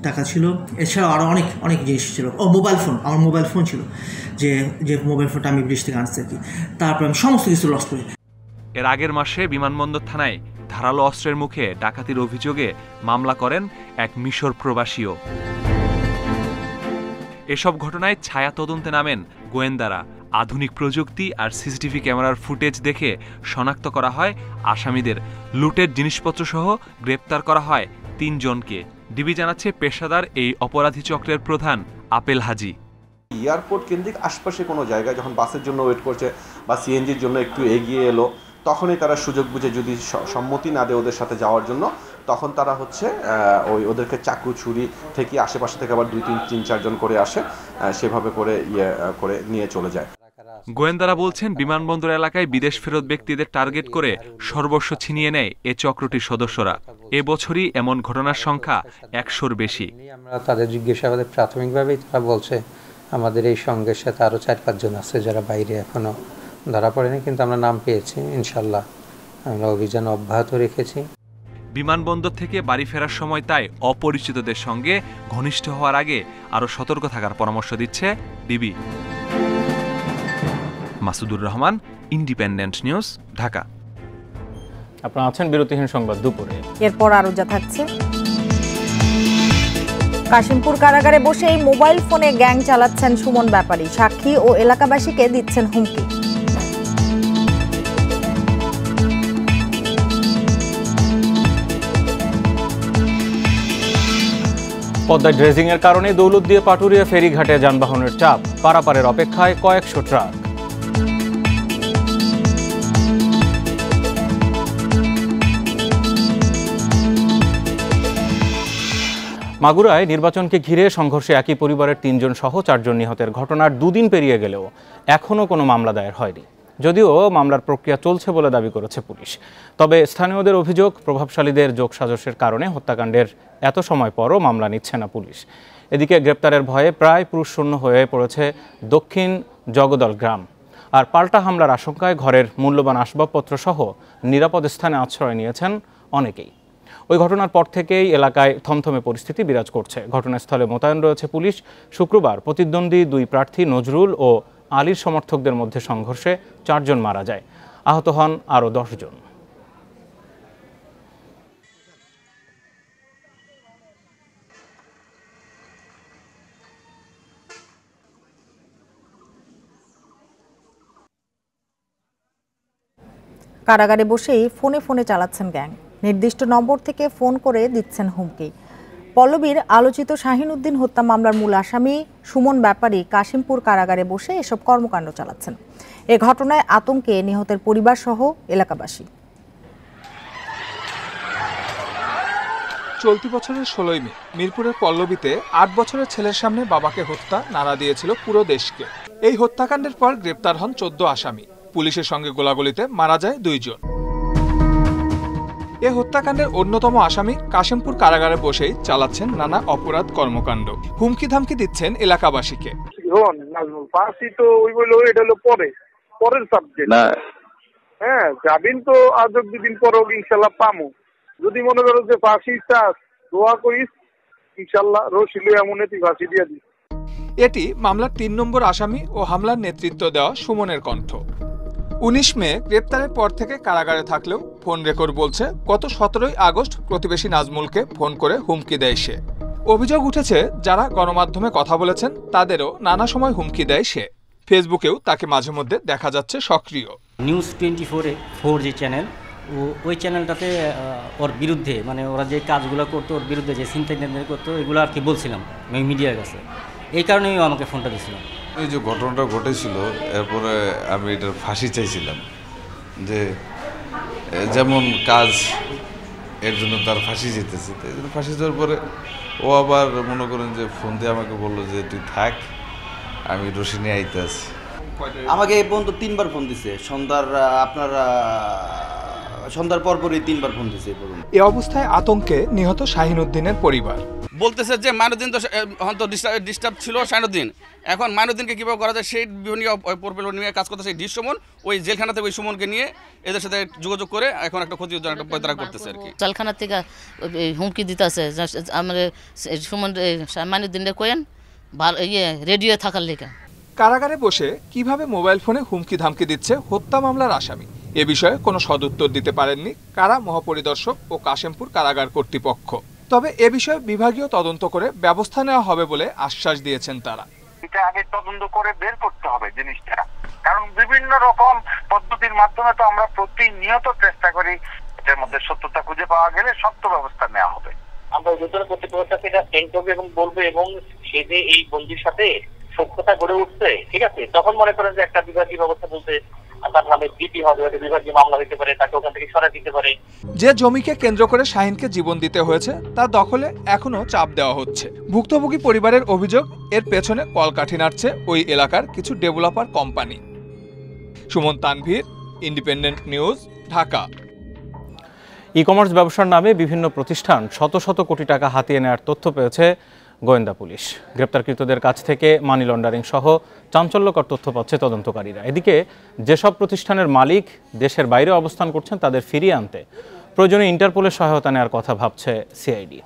টাকা ছিল। এছাড়াও আরও অনেক জিনিস ছিল। মোবাইল ফোন, আমার মোবাইল ফোন ছিল, যে মোবাইল ফোনটা আমি ব্রিটিশ থেকে আনছি আর কি। তারপরে আমি সমস্ত কিছু লস করি। এর আগের মাসে বিমানবন্দর থানায় ধারালো অস্ত্রের মুখে ডাকাতির অভিযোগে মামলা করেন এক মিশর প্রবাসীও। এসব ঘটনায় ছায়া তদন্তে নামেন গোয়েন্দারা। আধুনিক প্রযুক্তি আর সিসিটিভি ক্যামেরার ফুটেজ দেখে শনাক্ত করা হয় আসামিদের। লুটের জিনিসপত্র সহ গ্রেপ্তার করা হয় 3 জনকে। ডিবি জানাচ্ছে পেশাদার এই অপরাধী চক্রের প্রধান আপেল হাজি। এয়ারপোর্ট কেন্দ্রিক আশপাশে কোনো জায়গায় যখন বাসের জন্য ওয়েট করছে বা সিএনজির জন্য একটু এগিয়ে এলো, তখনই তারা সুযোগ বুঝে যদি সম্মতি না দেয় ওদের সাথে যাওয়ার জন্য, তখন তারা ওদেরকে চাকু ছুরি থেকে আশেপাশে থেকে আবার 2-3-4 জন করে আসে, সেভাবে করে করে নিয়ে চলে যায়। গোয়েন্দারা বলছেন বিমানবন্দর এলাকায় বিদেশ ফেরত ব্যক্তিদের টার্গেট করে সর্বস্ব ছিনিয়ে নেয় এ চক্রটির সদস্যরা। এবছরই এমন ঘটনার সংখ্যা 100-র বেশি। আমরা তাদের জিজ্ঞাসাবাদে প্রাথমিকভাবেই তারা বলছে আমাদের এই সঙ্গের সাথে আরও 4-5 জন আছে যারা বাইরে এখনো ধরা পড়েনি, কিন্তু আমরা নাম পেয়েছি। ইনশাল্লাহ আমরা অভিযান অব্যাহত রেখেছি। বিমানবন্দর থেকে বাড়ি ফেরার সময় তাই অপরিচিতদের সঙ্গে ঘনিষ্ঠ হওয়ার আগে আরও সতর্ক থাকার পরামর্শ দিচ্ছে DB. Masudur Rahman, independent news, Dhaka. আপনারা আছেন বিরতিহীন সংবাদ দুপুরে। এরপর আরো যা থাকছে। কাশিমপুর কারাগারে বসে এই মোবাইল ফোনে গ্যাং চালাচ্ছেন সুমন ব্যাপারী, সাক্ষী ও এলাকাবাসীকে দিচ্ছেন হুমকি। পদ্মায় ড্রেজিং এর কারণে দৌলতদিয়া পাটুরিয়া ফেরিঘাটে যানবাহনের চাপ, পারাপারের অপেক্ষায় কয়েকশো ট্রাক। মাগুরায় নির্বাচনকে ঘিরে সংঘর্ষে একই পরিবারের ৩ জন সহ 4 জন নিহতের ঘটনার 2 দিন পেরিয়ে গেলেও এখনও কোনো মামলা দায়ের হয়নি, যদিও মামলার প্রক্রিয়া চলছে বলে দাবি করেছে পুলিশ। তবে স্থানীয়দের অভিযোগ, প্রভাবশালীদের যোগসাজশের কারণে হত্যাকাণ্ডের এত সময় পরও মামলা নিচ্ছে না পুলিশ। এদিকে গ্রেপ্তারের ভয়ে প্রায় পুরুষশূন্য হয়ে পড়েছে দক্ষিণ জগদল গ্রাম। আর পাল্টা হামলার আশঙ্কায় ঘরের মূল্যবান আসবাবপত্র সহ নিরাপদ স্থানে আশ্রয় নিয়েছেন অনেকেই। ওই ঘটনার পর থেকেই এলাকায় থমথমে পরিস্থিতি বিরাজ করছে। ঘটনাস্থলে মোতায়েন রয়েছে পুলিশ। শুক্রবার প্রতিদ্বন্দ্বী 2 প্রার্থী নজরুল ও আলীর সমর্থকদের মধ্যে সংঘর্ষে 4 জন মারা যায়, আহত হন আরও 10 জন। কারাগারে বসেই ফোনে ফোনে চালাচ্ছেন গ্যাং, নির্দিষ্ট নম্বর থেকে ফোন করে দিচ্ছেন হুমকি। পল্লবীর আলোচিত শাহিন উদ্দিন হত্যা মামলার মূল আসামি সুমন ব্যাপারী কাশিমপুর কারাগারে বসে এসব কর্মকাণ্ড চালাচ্ছেন। এ ঘটনায় আতঙ্কে নিহতের পরিবার সহ এলাকাবাসী। চলতি বছরের 16ই মে মিরপুরের পল্লবীতে 8 বছরের ছেলের সামনে বাবাকে হত্যা নাড়া দিয়েছিল পুরো দেশকে। এই হত্যাকাণ্ডের পর গ্রেপ্তার হন 14 আসামি। পুলিশের সঙ্গে গোলাগুলিতে মারা যায় 2 জন। এ হত্যাকাণ্ডের অন্যতম আসামি কাশিমপুর কারাগারে বসেই চালাচ্ছেন নানা অপরাধ কর্মকাণ্ড। হুমকি ধামকি দিচ্ছেন এলাকাবাসীকে। ফাঁসি তো ওই বললো এটা হলো পরের সাবজেক্ট। হ্যাঁ, জামিন তো আজ 2 দিন পর ইনশাল্লাহ পামু। যদি মনে করো যে ফাঁসি চাস, দোয়া করিস, ইনশাল্লাহ রশিলে এমন ফাঁসি দিয়ে দিস। এটি মামলার 3 নম্বর আসামি ও হামলার নেতৃত্ব দেওয়া সুমনের কণ্ঠ। 19 মে গ্রেপ্তারের পর থেকে কারাগারে থাকলেও ফোন রেকর্ড বলছে গত 17ই আগস্ট প্রতিবেশী নাজমুলকে ফোন করে হুমকি দেয় সে। অভিযোগ উঠেছে যারা গণমাধ্যমে কথা বলেছেন তাদেরও নানা সময় হুমকি দেয় সে। ফেসবুকেও তাকে মাঝে মধ্যে দেখা যাচ্ছে সক্রিয়। নিউজ 24 যে চ্যানেল, ওই চ্যানেলটাতে ওর বিরুদ্ধে, মানে ওরা যে কাজগুলো করতো ওর বিরুদ্ধে যে চিন্তা করতো এগুলো আর কি বলছিলাম আমি মিডিয়ার কাছে। এই কারণেই আমাকে ফোনটা দিয়েছিল। এই যে ঘটনাটা ঘটেছিল এরপরে আমি এটার ফাঁসি চাইছিলাম, যে যেমন কাজ এর জন্য তার ফাঁসি যেতেছে। এই জন্য ফাঁসি যাওয়ার পরে ও আবার মনে করেন যে ফোন দিয়ে আমাকে বললো যে তুই থাক, আমি রশিনি আইতে আছি। আমাকে এই পর্যন্ত 3বার ফোন দিছে। সন্ধ্যার পরপরই 3বার ফোন দিছে। এ অবস্থায় আতঙ্কে নিহত শাহিন উদ্দিনের পরিবার বলতেছে যে মাইনুদ্দিন তো ডিস্টার্ব ছিল শাহিনুদ্দিন, এখন মাইনুদ্দিনকে কীভাবে করা যায় সেই বিভিন্ন নিয়ে কাজ করতেছে। ডিস সুমন ওই জেলখানা থেকে ওই সুমনকে নিয়ে এদের সাথে যোগাযোগ করে এখন একটা ক্ষতির একটা পয়তারা করতেছে আর কি। জেলখানা থেকে হুমকি দিতেছে আমাদের সুমন মাইনুদ্দিনকে কোয়েন রেডিও থাকার লেখা। কারাগারে বসে কিভাবে মোবাইল ফোনে হুমকি ধামকি দিচ্ছে হত্যা মামলার আসামি, এ বিষয়ে কোনো সদুত্তর দিতে পারেননি কারা মহাপরিদর্শক ও কাশিমপুর কারাগার কর্তৃপক্ষ। তবে এ বিষয়ে বিভাগীয় তদন্ত করে ব্যবস্থা নেওয়া হবে বলে আশ্বাস দিয়েছেন তারা। এটা আগে তদন্ত করে বের করতে হবে জিনিসটা, কারণ বিভিন্ন রকম পদ্ধতির মাধ্যমে তো আমরা প্রতিনিয়ত চেষ্টা করি, এটার মধ্যে সত্যতা খুঁজে পাওয়া গেলে সত্য ব্যবস্থা নেওয়া হবে। আমরা উদ্বোধন কর্তৃপক্ষের কাছে এটা সেন্ড করবো এবং বলবো, এবং সে যে এই বন্দির সাথে সক্ষতা গড়ে উঠছে, ঠিক আছে, তখন মনে করেন যে একটা বিভাগীয় ব্যবস্থা বলতে তার নামে জিপি হবে, বিভাগীয় মামলা দিতে পারে, তাকে ওখান থেকে সরাই দিতে পারে। যে জমিকে কেন্দ্র করে শাহিনকে জীবন দিতে হয়েছে তার দখলে এখনো চাপ দেওয়া হচ্ছে। ভুক্তভোগী পরিবারের অভিযোগ এর পেছনে কলকাঠি নাড়ছে ওই এলাকার কিছু developer company. Suman Tanvir, independent news, Dhaka. E commerce ব্যবসার নামে বিভিন্ন প্রতিষ্ঠান শত শত কোটি টাকা হাতিয়ে নেওয়ার তথ্য পেয়েছে গোয়েন্দা পুলিশ। গ্রেপ্তারকৃতদের কাছ থেকে মানি লন্ডারিং সহ চাঞ্চল্যকর তথ্য পাচ্ছে তদন্তকারীরা। এদিকে যেসব প্রতিষ্ঠানের মালিক দেশের বাইরে অবস্থান করছেন তাদের ফিরিয়ে আনতে প্রয়োজনে ইন্টারপোলের সহায়তা নেওয়ার কথা ভাবছে সিআইডি।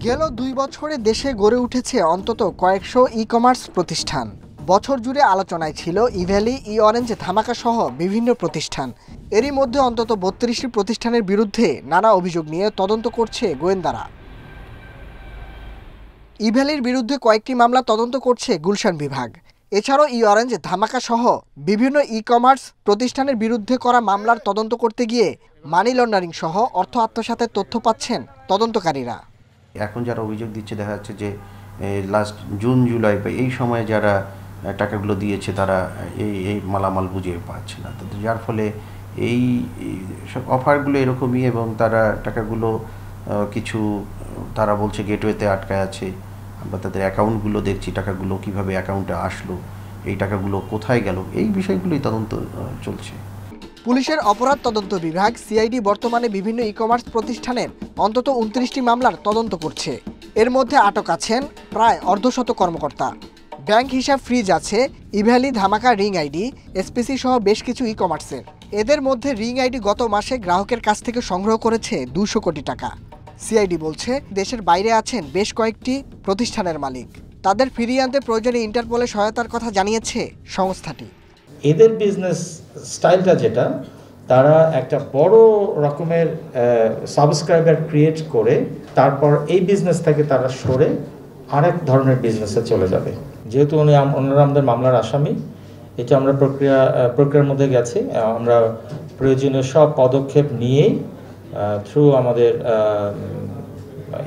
গেল 2 বছরে দেশে গড়ে উঠেছে অন্তত কয়েকশো ই-কমার্স প্রতিষ্ঠান। বছর জুড়ে আলোচনায় ছিল ইভ্যালি, ই-অরেঞ্জ, ধামাকা সহ বিভিন্ন প্রতিষ্ঠান। এরই মধ্যে অন্তত 32টি প্রতিষ্ঠানের বিরুদ্ধে নানা অভিযোগ নিয়ে তদন্ত করছে গোয়েন্দারা। ইভ্যালির বিরুদ্ধে কয়েকটি মামলা তদন্ত করছে গুলশান বিভাগ। এছাড়াও ই-অরেঞ্জ, ধামাকা সহ বিভিন্ন ই-কমার্স প্রতিষ্ঠানের বিরুদ্ধে করা মামলার তদন্ত করতে গিয়ে মানি লন্ডারিং সহ অর্থ আত্মসাতের তথ্য পাচ্ছেন তদন্তকারীরা। এখন যারা অভিযোগ দিচ্ছে দেখা যাচ্ছে যে লাস্ট জুন জুলাই বা এই সময়ে যারা টাকাগুলো দিয়েছে তারা এই মালামাল বুঝে পাচ্ছে না, তো যার ফলে এই সব অফারগুলো এরকমই এবং তারা টাকাগুলো কিছু তারা বলছে গেটওয়েতে আটকায় আছে। আমরা তাদের অ্যাকাউন্টগুলো দেখছি, টাকাগুলো কিভাবে অ্যাকাউন্টে আসলো, এই টাকাগুলো কোথায় গেল, এই বিষয়গুলোই তদন্ত চলছে। পুলিশের অপরাধ তদন্ত বিভাগ সিআইডি বর্তমানে বিভিন্ন ই-কমার্স প্রতিষ্ঠানের অন্তত 29টি মামলার তদন্ত করছে। এর মধ্যে আটক আছেন প্রায় অর্ধশত কর্মকর্তা। ব্যাংক হিসাব ফ্রিজ আছে ইভ্যালি, ধামাকা, রিং আইডি, এসপিসি সহ বেশ কিছু ই-কমার্সের। এদের মধ্যে রিং আইডি গত মাসে গ্রাহকের কাছ থেকে সংগ্রহ করেছে 200 কোটি টাকা। সিআইডি বলছে দেশের বাইরে আছেন বেশ কয়েকটি প্রতিষ্ঠানের মালিক। তাদের ফিরিয়ে আনতে প্রয়োজনে ইন্টারপোলের সহায়তার কথা জানিয়েছে সংস্থাটি। এদের বিজনেস স্টাইলটা যেটা, তারা একটা বড় রকমের সাবস্ক্রাইবার ক্রিয়েট করে তারপর এই বিজনেস থেকে তারা সরে আরেক ধরনের বিজনেসে চলে যাবে। যেহেতু ওনারা আমাদের মামলার আসামি, এটা আমরা প্রক্রিয়ার মধ্যে গেছি। আমরা প্রয়োজনীয় সব পদক্ষেপ নিয়েই থ্রু আমাদের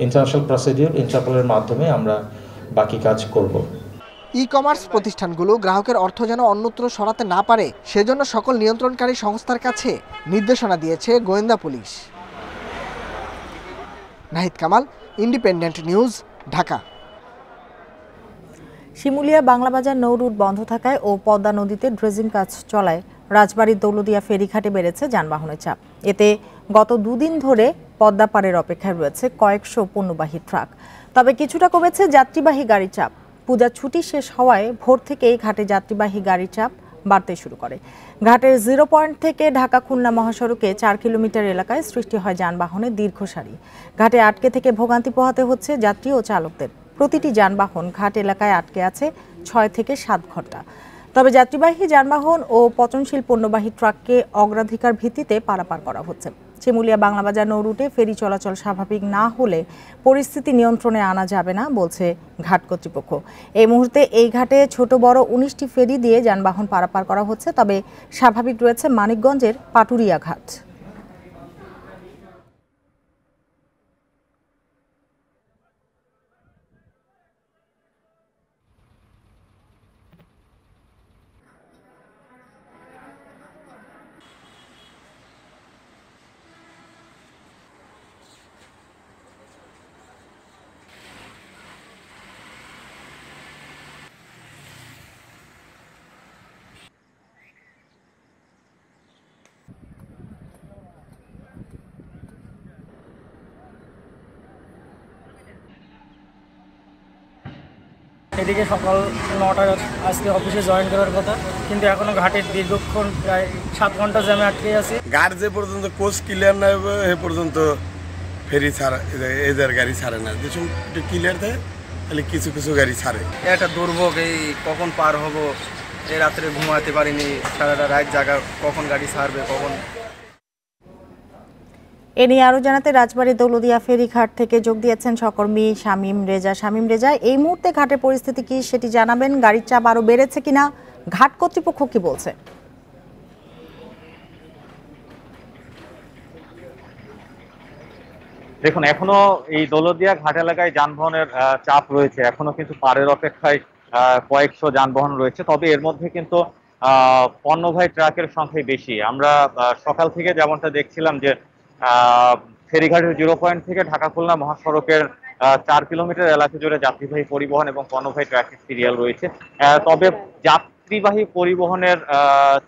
ইন্টারন্যাশনাল প্রসিডিউর ইন্টারপোলের মাধ্যমে আমরা বাকি কাজ করব। ই-কমার্স প্রতিষ্ঠানগুলো গ্রাহকের অর্থ যেন অন্যত্র সরাতে না পারে সেজন্য সকল নিয়ন্ত্রণকারী সংস্থার কাছে নির্দেশনা দিয়েছে গোয়েন্দা police. Nahid Kamal, independent news, Dhaka. Shimulia Banglabazar নৌ রুট বন্ধ থাকায় ও পদ্মা নদীতে ড্রেজিং কাজ চলায় রাজবাড়ীর দৌলদিয়া ফেরিঘাটে বেড়েছে যানবাহনের চাপ। এতে গত 2 দিন ধরে পদ্মা পাড়ের অপেক্ষায় রয়েছে কয়েকশো পণ্যবাহী ট্রাক। তবে কিছুটা কমেছে যাত্রীবাহী গাড়ির চাপ। পূজার ছুটি শেষ হওয়ায় ভোর থেকেই ঘাটে যাত্রীবাহী গাড়ির চাপ বাড়তে শুরু করে। ঘাটের 0 পয়েন্ট থেকে ঢাকা খুলনা মহাসড়কে 4 কিলোমিটার এলাকায় সৃষ্টি হয় যানবাহনের দীর্ঘ সারি। ঘাটে আটকে থেকে ভোগান্তি পোহাতে হচ্ছে যাত্রী ও চালকদের। প্রতিটি যানবাহন ঘাট এলাকায় আটকে আছে 6 থেকে 7 ঘন্টা। তবে যাত্রীবাহী যানবাহন ও পচনশীল পণ্যবাহী ট্রাককে অগ্রাধিকার ভিত্তিতে পারাপার করা হচ্ছে। শিমুলিয়া বাংলাবাজার নৌ রুটে ফেরি চলাচল স্বাভাবিক না হলে পরিস্থিতি নিয়ন্ত্রণে আনা যাবে না বলছে ঘাট কর্তৃপক্ষ। এই মুহূর্তে এই ঘাটে ছোট বড় 19টি ফেরি দিয়ে যানবাহন পারাপার করা হচ্ছে। তবে স্বাভাবিক রয়েছে মানিকগঞ্জের পাটুরিয়া ঘাট। এদিকে সকাল 9টায় আজকে অফিসে জয়েন করার কথা, কিন্তু এখনো ঘাটের দীর্ঘক্ষণ প্রায় 7 ঘন্টা জ্যামে আটকে আছি। ঘাট যে পর্যন্ত কোচ ক্লিয়ার না হবে এ পর্যন্ত ফেরি ছাড়া এদের গাড়ি ছাড়ে না। যে একটু ক্লিয়ার থাকে তাহলে কিছু কিছু গাড়ি ছাড়ে। একটা দুর্ভোগ, এই কখন পার হব, এই রাত্রে ঘুমাতে পারিনি, সারাটা রাত জায়গা, কখন গাড়ি ছাড়বে কখন। এ নিয়ে আরো জানাতে রাজবাড়ীর দৌলদিয়া ফেরিঘাট থেকে যোগ দিয়েছেন সহকর্মী শামীম রেজা। শামীম রেজা, এই মুহূর্তে ঘাটের পরিস্থিতি কি সেটি জানাবেন? গাড়ির চাপ আরো বেড়েছে কিনা, ঘাট কর্তৃপক্ষ কি বলছে? দেখুন, এখনো এই দৌলদিয়া ঘাট এলাকায় যানবাহনের চাপ রয়েছে। এখনো কিন্তু পারের অপেক্ষায় কয়েকশো যানবাহন রয়েছে। তবে এর মধ্যে কিন্তু পণ্যবাহী ট্রাকের সংখ্যাই বেশি। আমরা সকাল থেকে যেমনটা দেখছিলাম যে ফেরিঘাটের 0 পয়েন্ট থেকে ঢাকা খুলনা মহাসড়কের 4 কিলোমিটার এলাকা জুড়ে যাত্রীবাহী পরিবহন এবং পণ্যবাহী ট্রাকের সিরিয়াল রয়েছে। তবে যাত্রীবাহী পরিবহনের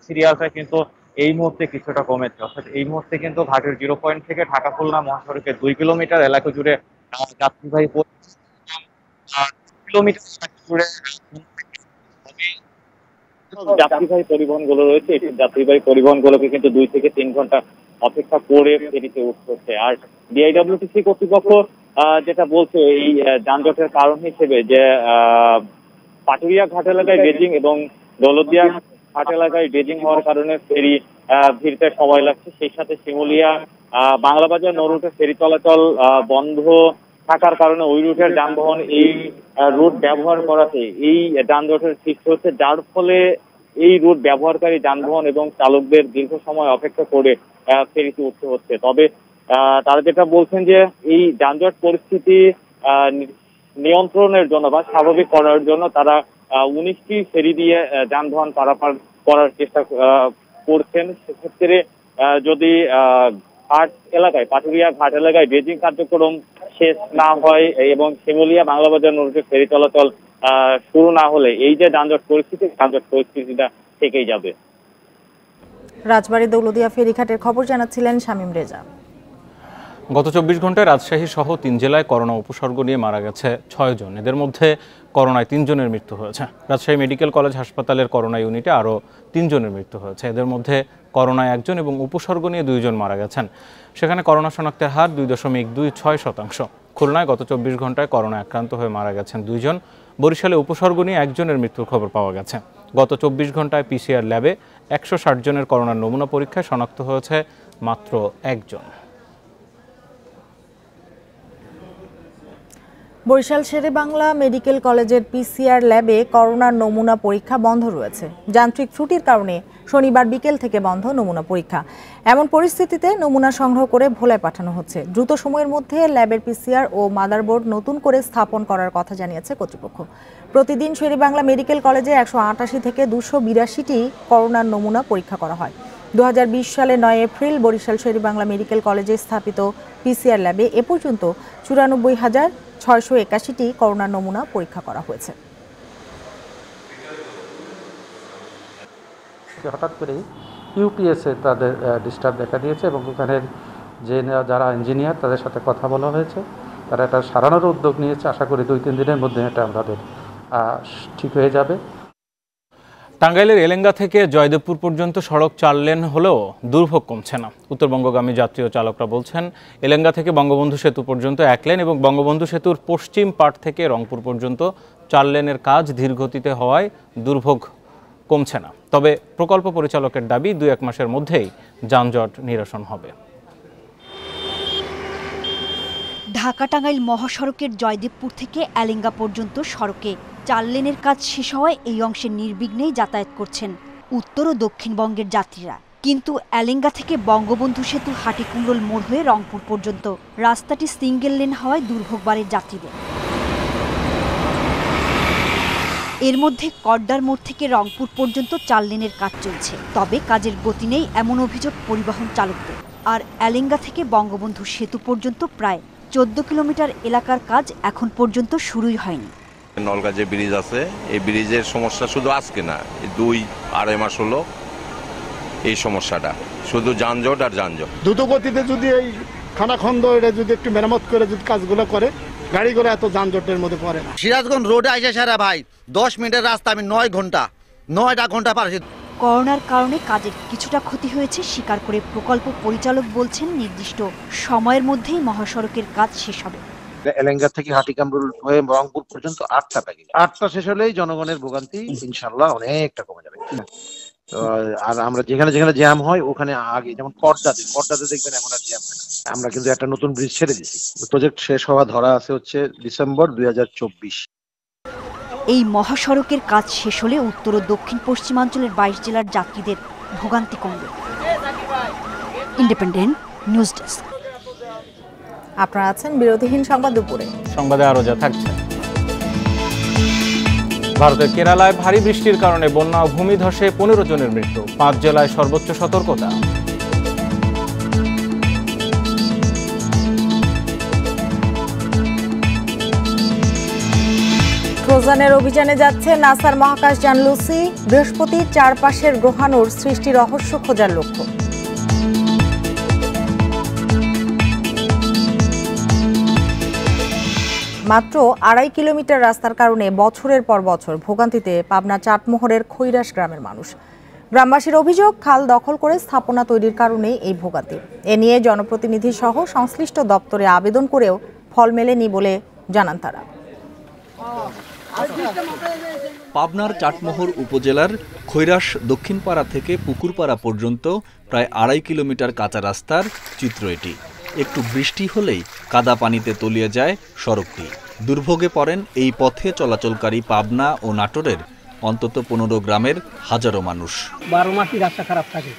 সিরিয়ালটা কিন্তু এই মুহূর্তে কিছুটা কমেছে। অর্থাৎ এই মুহূর্তে কিন্তু ঘাটের 0 পয়েন্ট থেকে ঢাকা খুলনা মহাসড়কের 2 কিলোমিটার এলাকা জুড়ে যাত্রীবাহী কিলোমিটার জুড়ে 2 কিলোমিটার এলাকা জুড়ে 2 কিলোমিটার এলাকা জুড়ে যাত্রীবাহী পরিবহন সিরিয়াল রয়েছে। তবে যাত্রীবাহী পরিবহনের সিরিয়ালটা কিন্তু এই মুহূর্তে কিছুটা কমেছে। অর্থাৎ এই মুহূর্তে কিন্তু ঘাটের 0 পয়েন্ট থেকে ঢাকা খুলনা মহাসড়কের 2 কিলোমিটার এলাকা জুড়ে যাত্রীবাহী পরিবহন এবং পণ্যবাহী ট্রাকের সিরিয়াল রয়েছে। যাত্রীবাহী পরিবহনগুলো রয়েছে, এই যাত্রীবাহী পরিবহনগুলোকে কিন্তু 2 থেকে 3 ঘন্টা অপেক্ষা করে ফেরিতে উঠতে হচ্ছে। আর বিআইডব্লিউটিসি কর্তৃপক্ষ যেটা বলছে এই যানজটের কারণ হিসেবে যে পাটুরিয়া ঘাট এলাকায় ড্রেজিং এবং দৌলতদিয়া ঘাট এলাকায় ড্রেজিং হওয়ার কারণে ফেরি ভিড়তে সময় লাগছে। সেই সাথে শিমুলিয়া বাংলাবাজার নৌ রুটে ফেরি চলাচল বন্ধ থাকার কারণে ওই রুটের যানবাহন এই রুট ব্যবহার করাতে এই যানজটের সৃষ্টি হচ্ছে, যার ফলে এই রুট ব্যবহারকারী যানবাহন এবং চালকদের দীর্ঘ সময় অপেক্ষা করে ফেরিতে উঠতে হচ্ছে। তবে তারা যেটা বলছেন যে এই যানজট পরিস্থিতি নিয়ন্ত্রণের জন্য বা স্বাভাবিক করার জন্য তারা 19টি ফেরি দিয়ে যানবাহন পারাপার করার চেষ্টা করছেন। সেক্ষেত্রে যদি ঘাট এলাকায় পাটুরিয়া ঘাট এলাকায় ড্রেজিং কার্যক্রম শেষ না হয় এবং শিমুলিয়া বাংলাবাজার নদীতে ফেরি চলাচল শুরু না হলে এই যে যানজট পরিস্থিতিটা থেকেই যাবে। রাজবাড়ী দৌলতদিয়া ফেরিঘাটের খবর জানাচ্ছিলেন শামীম রেজা। গত 24 ঘন্টায় রাজশাহী সহ 3 জেলায় করোনা উপসর্গ নিয়ে মারা গেছে 6 জন। এদের মধ্যে করোনায় 3 জনের মৃত্যু হয়েছে। রাজশাহী মেডিকেল কলেজ হাসপাতালের করোনা ইউনিটে আরও 3 জনের মৃত্যু হয়েছে। এদের মধ্যে করোনায় 1 জন এবং উপসর্গ নিয়ে 2 জন মারা গেছেন। সেখানে করোনা শনাক্তের হার 2.26%। খুলনায় গত 24 ঘন্টায় করোনা আক্রান্ত হয়ে মারা গেছেন 2 জন। বরিশালে উপসর্গ নিয়ে 1 জনের মৃত্যুর খবর পাওয়া গেছে। গত 24 ঘন্টায় পিসিআর ল্যাবে 160 জনের করোনার নমুনা পরীক্ষায় শনাক্ত হয়েছে মাত্র 1 জন। বরিশাল শেরেবাংলা মেডিকেল কলেজের পিসিআর ল্যাবে করোনার নমুনা পরীক্ষা বন্ধ রয়েছে। যান্ত্রিক ত্রুটির কারণে শনিবার বিকেল থেকে বন্ধ নমুনা পরীক্ষা। এমন পরিস্থিতিতে নমুনা সংগ্রহ করে ভোলায় পাঠানো হচ্ছে। দ্রুত সময়ের মধ্যে ল্যাবের পিসিআর ও মাদারবোর্ড নতুন করে স্থাপন করার কথা জানিয়েছে কর্তৃপক্ষ। প্রতিদিন শেরেবাংলা মেডিকেল কলেজে 188 থেকে 282টি করোনার নমুনা পরীক্ষা করা হয়। 2020 সালে 9 এপ্রিল বরিশাল শেরেবাংলা মেডিকেল কলেজে স্থাপিত পিসিআর ল্যাবে এ পর্যন্ত 94,681টি করোনার নমুনা পরীক্ষা করা হয়েছে। হঠাৎ করে ইউপিএসে তাদের ডিস্টার্ব দেখা দিয়েছে এবং ওখানের যে যারা ইঞ্জিনিয়ার তাদের সাথে কথা বলা হয়েছে, তারা এটা সারানোর উদ্যোগ নিয়েছে। আশা করি 2-3 দিনের মধ্যে এটা আমাদের ঠিক হয়ে যাবে। টাঙ্গাইলের এলেঙ্গা থেকে জয়দেবপুর পর্যন্ত সড়ক 4 লেন হলেও দুর্ভোগ কমছে না। উত্তরবঙ্গগামী যাত্রী ও চালকরা বলছেন, এলেঙ্গা থেকে বঙ্গবন্ধু সেতু পর্যন্ত 1 লেন এবং বঙ্গবন্ধু সেতুর পশ্চিম পাড় থেকে রংপুর পর্যন্ত 4 লেনের কাজ ধীরগতিতে হওয়ায় দুর্ভোগ কমছে না। তবে প্রকল্প পরিচালকের দাবি 2-1 মাসের মধ্যেই যানজট নিরসন হবে। ঢাকা টাঙ্গাইল মহাসড়কের জয়দেবপুর থেকে এলেঙ্গা পর্যন্ত সড়কে 4 লেনের কাজ শেষ হওয়ায় এই অংশে নির্বিঘ্নেই যাতায়াত করছেন উত্তর ও দক্ষিণবঙ্গের যাত্রীরা। কিন্তু এলেঙ্গা থেকে বঙ্গবন্ধু সেতু হাটিকুমরোল মোড় হয়ে রংপুর পর্যন্ত রাস্তাটি সিঙ্গেল লেন হওয়ায় দুর্ভোগ বাড়ে যাত্রীদের। এর মধ্যে কড্ডার মোড় থেকে রংপুর পর্যন্ত 4 লেনের কাজ চলছে, তবে কাজের গতি নেই এমন অভিযোগ পরিবহন চালকদের। আর এলেঙ্গা থেকে বঙ্গবন্ধু সেতু পর্যন্ত প্রায় 14 কিলোমিটার এলাকার কাজ এখন পর্যন্ত শুরুই হয়নি। নলগা যে ব্রিজ আছে, এই ব্রিজের সমস্যা শুধু আজকে না, 2-2.5 মাস হলো এই সমস্যাটা, শুধু যানজট আর যানজট। দ্রুত গতিতে যদি এই খানাখন্দ এটা যদি একটু মেরামত করে যদি কাজগুলো করে, গাড়ি ঘোড়া এত যানজটের মধ্যে পড়ে না। সিরাজগঞ্জ রোডে আইসা সারা ভাই 10 মিনিটের রাস্তা আমি 9টা ঘন্টা পারছি। করোনার কারণে কাজের কিছুটা ক্ষতি হয়েছে স্বীকার করে প্রকল্প পরিচালক বলছেন, নির্দিষ্ট সময়ের মধ্যেই মহাসড়কের কাজ শেষ হবে। এলেঙ্গা থেকে হাটিকামরুল হয়ে রংপুর পর্যন্ত 8টা প্যাকেজ, 8টা শেষ হলেই জনগণের ভোগান্তি ইনশাল্লাহ অনেকটা কমে যাবে। আর আমরা যেখানে যেখানে জ্যাম হয় ওখানে আগে, যেমন কড্ডাতে দেখবেন এখন আর জ্যাম হয় না। আমরা কিন্তু একটা নতুন ব্রিজ ছেড়ে দিয়েছি। প্রজেক্ট শেষ হওয়া ধরা আছে হচ্ছে ডিসেম্বর 2024। এই মহাসড়কের কাজ শেষ হলে উত্তর ও দক্ষিণ পশ্চিমাঞ্চলের 22 জেলার যাত্রীদের ভোগান্তি কমবে। Independent news desk. আপনারা আছেন বিরতিহীন সংবাদ দুপুরে। সংবাদে আরো যা থাকছে। ভারতের কেরালায় ভারী বৃষ্টির কারণে বন্যা ও ভূমিধসে 15 জনের মৃত্যু। 5 জেলায় সর্বোচ্চ সতর্কতা। ট্রোজানের অভিযানে যাচ্ছে নাসার মহাকাশযান লুসি। বৃহস্পতির চারপাশের গ্রহাণুর সৃষ্টি রহস্য খোঁজার লক্ষ্য। মাত্র 2.5 কিলোমিটার রাস্তার কারণে বছরের পর বছর ভোগান্তিতে পাবনা চাটমোহরের খৈরাস গ্রামের মানুষ। গ্রামবাসীর অভিযোগ, খাল দখল করে স্থাপনা তৈরির কারণে এই ভোগান্তি। এ নিয়ে জনপ্রতিনিধি সহ সংশ্লিষ্ট দপ্তরে আবেদন করেও ফল মেলেনি বলে জানান তারা। পাবনার চাটমোহর উপজেলার খৈরাস দক্ষিণপাড়া থেকে পুকুরপাড়া পর্যন্ত প্রায় 2.5 কিলোমিটার কাঁচা রাস্তার চিত্র এটি। একটু বৃষ্টি হলেই কাদা পানিতে তলিয়ে যায় সড়কটি। দুর্ভোগে পড়েন এই পথে চলাচলকারী পাবনা ও নাটোরের অন্তত 15 গ্রামের হাজারো মানুষ। 12 মাসই রাস্তা খারাপ থাকে,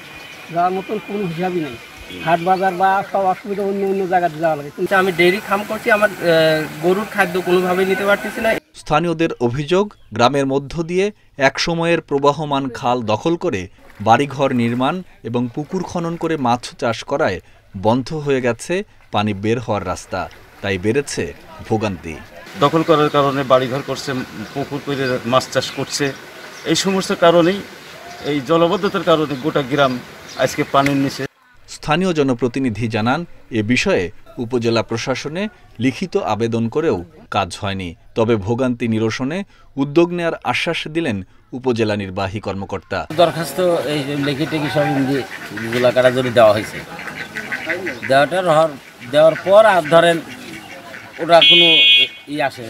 যাওয়ার মতন কোনো হিসাবই নেই। হাট বাজার বা সব অসুবিধা অন্য জায়গায় যাওয়া লাগে। কিন্তু আমি ডেইরি খাম করছি, আমার গরুর খাদ্য কোনোভাবেই নিতে পারতেছি না। স্থানীয়দের অভিযোগ, গ্রামের মধ্য দিয়ে এক সময়ের প্রবাহমান খাল দখল করে বাড়িঘর নির্মাণ এবং পুকুর খনন করে মাছ চাষ করায় বন্ধ হয়ে গেছে পানি বের হওয়ার রাস্তা, তাই বেড়েছে ভোগান্তি। দখল করার কারণে বাড়িঘর করছে, পুকুর করে মাছ চাষ করছে। এই সমস্ত কারণেই, এই জলবদ্ধতার কারণে গোটা গ্রাম আজকে পানির নিচে। স্থানীয় জনপ্রতিনিধি জানান, এ বিষয়ে উপজেলা প্রশাসনে লিখিত আবেদন করেও কাজ হয়নি। তবে ভোগান্তি নিরসনে উদ্যোগ নেওয়ার আশ্বাস দিলেন উপজেলা নির্বাহী কর্মকর্তা। দরখাস্ত এই লিখিত সব জেলা কারাগারে দেওয়া হয়েছে। দেওয়ার পর আর ধরেন ওরা কোনো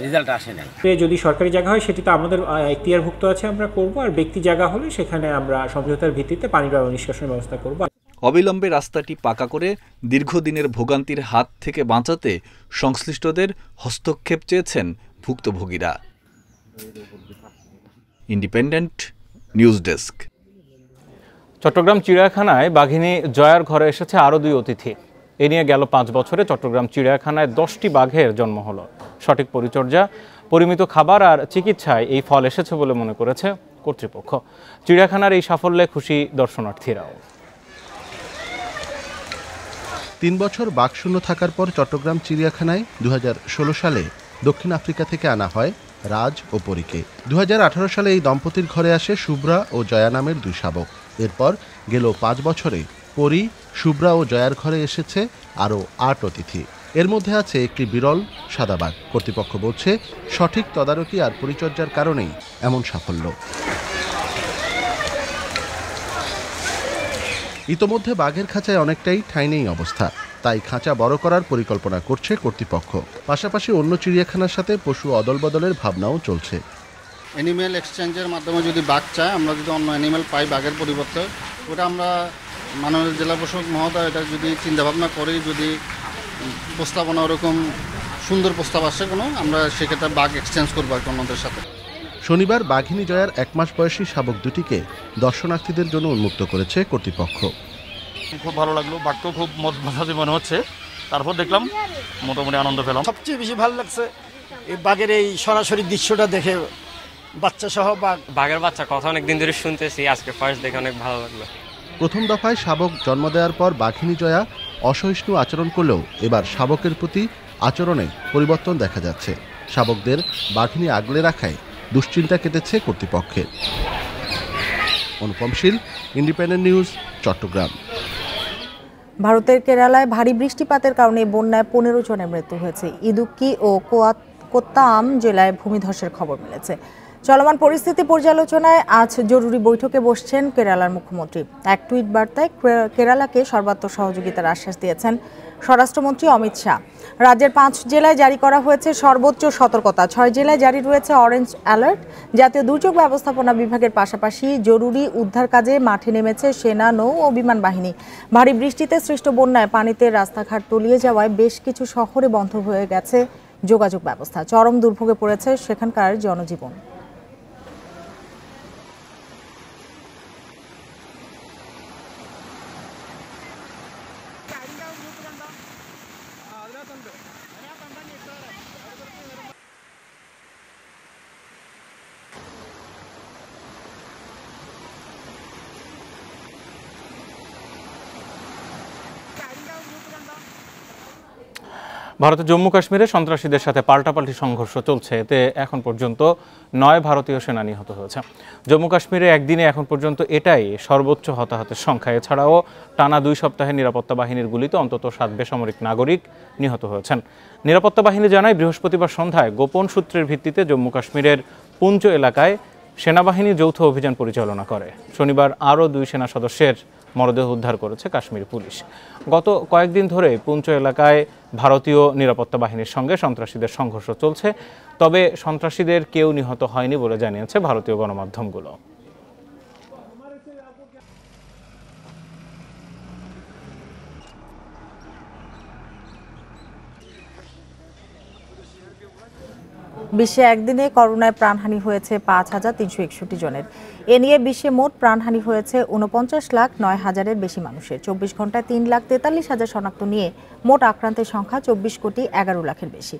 রেজাল্ট আসে না। যদি সরকারি জায়গা হয় সেটি তো আমাদের এখতিয়ারভুক্ত আছে, আমরা করব। আর ব্যক্তি জায়গা হলে সেখানে আমরা সমঝোতার ভিত্তিতে পানি নিষ্কাশনের ব্যবস্থা করব। অবিলম্বে রাস্তাটি পাকা করে দীর্ঘদিনের ভোগান্তির হাত থেকে বাঁচাতে সংশ্লিষ্টদের হস্তক্ষেপ চেয়েছেন ভুক্তভোগীরা। Independent news desk. চট্টগ্রাম চিড়িয়াখানায় বাঘিনী জয়ার ঘরে এসেছে আরও 2 অতিথি। এ নিয়ে গেল 5 বছরে চট্টগ্রাম চিড়িয়াখানায় 10টি বাঘের জন্ম হলো। সঠিক পরিচর্যা, পরিমিত খাবার আর চিকিৎসায় এই ফল এসেছে বলে মনে করেছে কর্তৃপক্ষ। চিড়িয়াখানার এই সাফল্যে খুশি দর্শনার্থীরাও। 3 বছর বাঘশূন্য থাকার পর চট্টগ্রাম চিড়িয়াখানায় 2016 সালে দক্ষিণ আফ্রিকা থেকে আনা হয় রাজ ও পরীকে। 2018 সালে এই দম্পতির ঘরে আসে শুভ্রা ও জয়া নামের 2 শাবক। এরপর গেল 5 বছরে পরী, শুভ্রা ও জয়ার ঘরে এসেছে আরও 8 অতিথি। এর মধ্যে আছে একটি বিরল সাদা বাঘ। কর্তৃপক্ষ বলছে, সঠিক তদারকি আর পরিচর্যার কারণেই এমন সাফল্য। ইতোমধ্যে বাঘের খাঁচায় অনেকটাই ঠাঁই নেই অবস্থা, তাই খাঁচা বড় করার পরিকল্পনা করছে কর্তৃপক্ষ। পাশাপাশি অন্য চিড়িয়াখানার সাথে পশু অদল বদলের ভাবনাও চলছে। অ্যানিম্যাল এক্সচেঞ্জের মাধ্যমে যদি বাঘ চায়, আমরা যদি অন্য অ্যানিম্যাল পাই বাঘের পরিবর্তে, ওটা আমরা মাননীয় জেলা প্রশাসক মহোদয় এটা যদি চিন্তাভাবনা করি, যদি প্রস্তাবনা ওরকম সুন্দর প্রস্তাব আসে কোনো, আমরা সেক্ষেত্রে বাঘ এক্সচেঞ্জ করবো আর অন্যদের সাথে। শনিবার বাঘিনী জয়ার 1 মাস বয়সী শাবক দুটিকে দর্শনার্থীদের জন্য উন্মুক্ত করেছে কর্তৃপক্ষ। খুব ভালো লাগলো, বাঘটাও খুব মজাদার মনে হচ্ছে। তারপর দেখলাম, মোটামুটি আনন্দ পেলাম। সবচেয়ে বেশি ভালো লাগছে এই বাঘের এই সরাসরি দৃশ্যটা দেখে, বাচ্চা সহ বাঘের বাচ্চা কথা অনেকদিন ধরে শুনতেছি, আজকে ফার্স্ট দেখে অনেক ভালো লাগলো। প্রথম দফায় শাবক জন্ম দেওয়ার পর বাঘিনী জয়া অসহিষ্ণু আচরণ করলেও এবার শাবকের প্রতি আচরণে পরিবর্তন দেখা যাচ্ছে। শাবকদের বাঘিনী আগলে রাখায় দুশ্চিন্তা কেটেছে কর্তৃপক্ষের। অনুপম শীল, ইন্ডিপেন্ডেন্ট নিউজ, চট্টগ্রাম। ভারতের কেরালায় ভারী বৃষ্টিপাতের কারণে বন্যায় 15 জনের মৃত্যু হয়েছে। ইদুক্কি ও কোত্তায়াম জেলায় ভূমিধসের খবর মিলেছে। চলমান পরিস্থিতি পর্যালোচনায় আজ জরুরি বৈঠকে বসছেন কেরালার মুখ্যমন্ত্রী। এক টুইট বার্তায় কেরালাকে সর্বাত্মক সহযোগিতার আশ্বাস দিয়েছেন স্বরাষ্ট্রমন্ত্রী অমিত শাহ। রাজ্যের 5 জেলায় জারি করা হয়েছে সর্বোচ্চ সতর্কতা। 6 জেলায় জারি রয়েছে অরেঞ্জ অ্যালার্ট। জাতীয় দুর্যোগ ব্যবস্থাপনা বিভাগের পাশাপাশি জরুরি উদ্ধার কাজে মাঠে নেমেছে সেনা, নৌ ও বিমান বাহিনী। ভারী বৃষ্টিতে সৃষ্ট বন্যায় পানিতে রাস্তাঘাট তলিয়ে যাওয়ায় বেশ কিছু শহরে বন্ধ হয়ে গেছে যোগাযোগ ব্যবস্থা। চরম দুর্ভোগে পড়েছে সেখানকার জনজীবন। ভারতের জম্মু কাশ্মীরে সন্ত্রাসীদের সাথে পাল্টাপাল্টি সংঘর্ষ চলছে। এতে এখন পর্যন্ত 9 ভারতীয় সেনা নিহত হয়েছে। জম্মু কাশ্মীরে একদিনে এখন পর্যন্ত এটাই সর্বোচ্চ হতাহতের সংখ্যা। এছাড়াও টানা 2 সপ্তাহে নিরাপত্তা বাহিনীর গুলিতে অন্তত 7 বেসামরিক নাগরিক নিহত হয়েছেন। নিরাপত্তা বাহিনী জানায়, বৃহস্পতিবার সন্ধ্যায় গোপন সূত্রের ভিত্তিতে জম্মু কাশ্মীরের পুঞ্চ এলাকায় সেনাবাহিনী যৌথ অভিযান পরিচালনা করে। শনিবার আরও 2 সেনা সদস্যের মরদেহ উদ্ধার করেছে কাশ্মীর পুলিশ। গত কয়েকদিন ধরে পুঞ্চ এলাকায় ভারতীয় নিরাপত্তা বাহিনীর সঙ্গে সন্ত্রাসীদের সংঘর্ষ চলছে। তবে সন্ত্রাসীদের কেউ নিহত হয়নি বলে জানিয়েছে ভারতীয় গণমাধ্যমগুলো। বিশ্বে একদিনে করোনায় প্রাণহানি হয়েছে 5,361 জনের। এ নিয়ে বিশ্বে মোট প্রাণহানি হয়েছে 49,09,000-এর বেশি মানুষের। 24 ঘন্টায় 3,43,000 শনাক্ত নিয়ে মোট আক্রান্তের সংখ্যা 24,11,00,000-এর বেশি।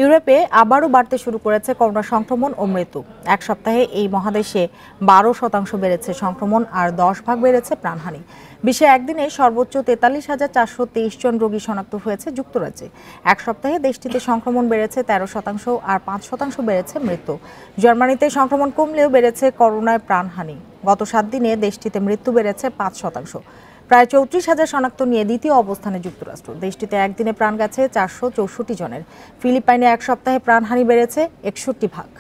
ইউরোপে আবারও বাড়তে শুরু করেছে করোনা সংক্রমণ ও মৃত্যু। এক সপ্তাহে এই মহাদেশে 12% বেড়েছে সংক্রমণ আর 10 ভাগ বেড়েছে প্রাণহানি। বিশ্বে একদিনে সর্বোচ্চ 43,423 জন রোগী শনাক্ত হয়েছে যুক্তরাজ্যে। এক সপ্তাহে দেশটিতে সংক্রমণ বেড়েছে 13% আর 5% বেড়েছে মৃত্যু। জার্মানিতে সংক্রমণ কমলেও বেড়েছে করোনায় প্রাণহানি। গত 7 দিনে দেশটিতে মৃত্যু বেড়েছে 5%। প্রায় 34,000 শনাক্ত নিয়ে দ্বিতীয় অবস্থানে যুক্তরাষ্ট্র। দেশটিতে একদিনে প্রাণ গেছে 464 জনের। ফিলিপাইনে এক সপ্তাহে প্রাণহানি বেড়েছে 61 ভাগ।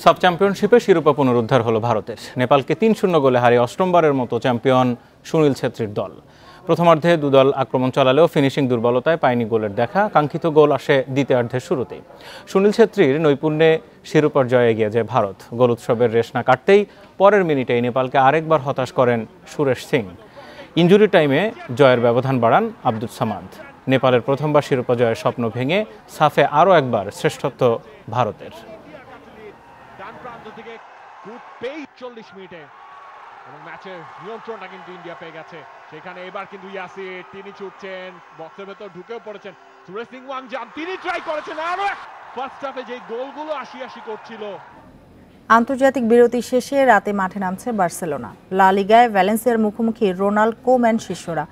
সাব চ্যাম্পিয়নশিপে শিরোপা পুনরুদ্ধার হলো ভারতের। নেপালকে 3-0 গোলে হারিয়ে অষ্টমবারের মতো চ্যাম্পিয়ন সুনীল ছেত্রীর দল। প্রথমার্ধে দুদল আক্রমণ চালালেও ফিনিশিং দুর্বলতায় পায়নি গোলের দেখা। কাঙ্ক্ষিত গোল আসে দ্বিতীয়ার্ধের শুরুতেই। সুনীল ছেত্রীর নৈপুণ্যে শিরোপার জয়ে এগিয়ে যায় ভারত। গোল উৎসবের রেশ না কাটতেই পরের মিনিটেই নেপালকে আরেকবার হতাশ করেন সুরেশ সিং। ইনজুরি টাইমে জয়ের ব্যবধান বাড়ান আব্দুল সামাদ। নেপালের প্রথমবার শিরোপা জয়ের স্বপ্ন ভেঙে সাফে আরও একবার শ্রেষ্ঠত্ব ভারতের। 40 মিনিটে এবং ম্যাচের নিয়ন্ত্রণটা কিন্তু ইন্ডিয়া পেয়ে গেছে। সেখানে এবার কিন্তু ইয়াসির তিনি ছুটছেন, বক্সের ভেতর ঢুকেও পড়েছেন। সুরেশ সিং ওয়াংজাম তিনি ট্রাই করেছেন আরো ফার্স্ট হাফে যে গোলগুলো আশি করছিল। আন্তর্জাতিক বিরতি শেষে রাতে মাঠে নামছে বার্সেলোনা। লা লিগায় ভ্যালেন্সিয়ার মুখোমুখি রোনাল্ড কোম্যান শিষ্যরা।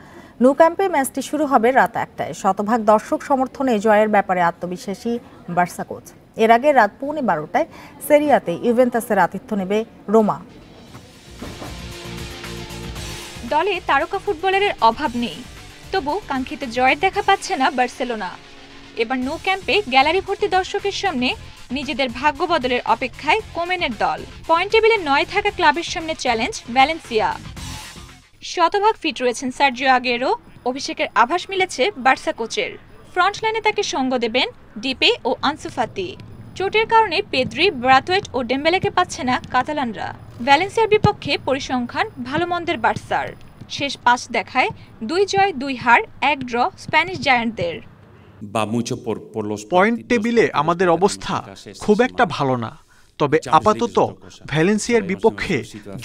ন্যু ক্যাম্পে ম্যাচটি শুরু হবে রাত 1টায়। শতভাগ দর্শক সমর্থনে জয়ের ব্যাপারে আত্মবিশ্বাসী বার্সা কোচ। এর আগে রাত 12:15টায় সেরিয়াতে ইউভেন্টাসের আতিথ্য নেবে রোমা। দলে তারকা ফুটবলারের অভাব নেই, তবু কাঙ্ক্ষিত জয়ের দেখা পাচ্ছে না বার্সেলোনা। এবার নো ক্যাম্পে গ্যালারি ভর্তি দর্শকের সামনে নিজেদের ভাগ্য বদলের অপেক্ষায় কোমেনের দল। পয়েন্ট টেবিলে 9 থাকা ক্লাবের সামনে চ্যালেঞ্জ ভ্যালেন্সিয়া। শতভাগ ফিট রয়েছেন সার্জিও আগেরো। অভিষেকের আভাস মিলেছে বার্সা কোচের। ফ্রন্ট লাইনে তাকে সঙ্গ দেবেন ডিপে ও আনসু ফাতি। চোটের কারণে পেদ্রি, ব্রাথওয়েট ও ডেম্বেলেকে পাচ্ছে না কাতালানরা। ভ্যালেন্সিয়ার বিপক্ষে পরিসংখ্যান ভালো মন্দের বার্সার। শেষ 5 দেখায় 2 জয় 2 হার 1 ড্র স্প্যানিশ জায়ান্টদের। পয়েন্ট টেবিলে আমাদের অবস্থা খুব একটা ভালো না, তবে আপাতত ভ্যালেন্সিয়ার বিপক্ষে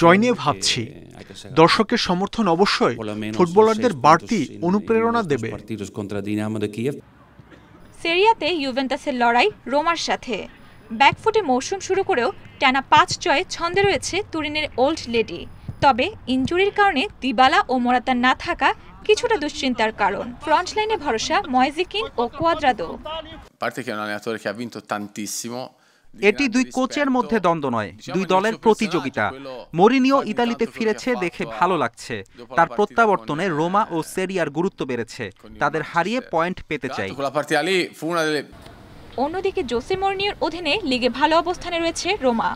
জয় নিয়ে ভাবছি। দর্শকের সমর্থন অবশ্যই ফুটবলারদের বাড়তি অনুপ্রেরণা দেবে। সেরিয়াতে ইউভেন্টাসের লড়াই রোমার সাথে। ব্যাকফুটে মৌসুম শুরু করেও টানা 5 জয়ে ছন্দে রয়েছে তুরিনের ওল্ড লেডি। তবে ইনজুরির কারণে দিবালা ও মোরাতা না থাকা কিছুটা দুশ্চিন্তার কারণ। ফ্রন্ট লাইনে ভরসা ময়জিকিন ও কোয়াদ্রাদো। এটি 2 কোচের মধ্যে দ্বন্দ্ব নয়, 2 দলের প্রতিযোগিতা। মরিনিও ইতালিতে ফিরেছে, দেখে ভালো লাগছে। তার প্রত্যাবর্তনে রোমা ও সেরিয়ার গুরুত্ব বেড়েছে। তাদের হারিয়ে পয়েন্ট পেতে চাই। অন্যদিকে জোসে মরিনিওর অধীনে লিগে ভালো অবস্থানে রয়েছে রোমা।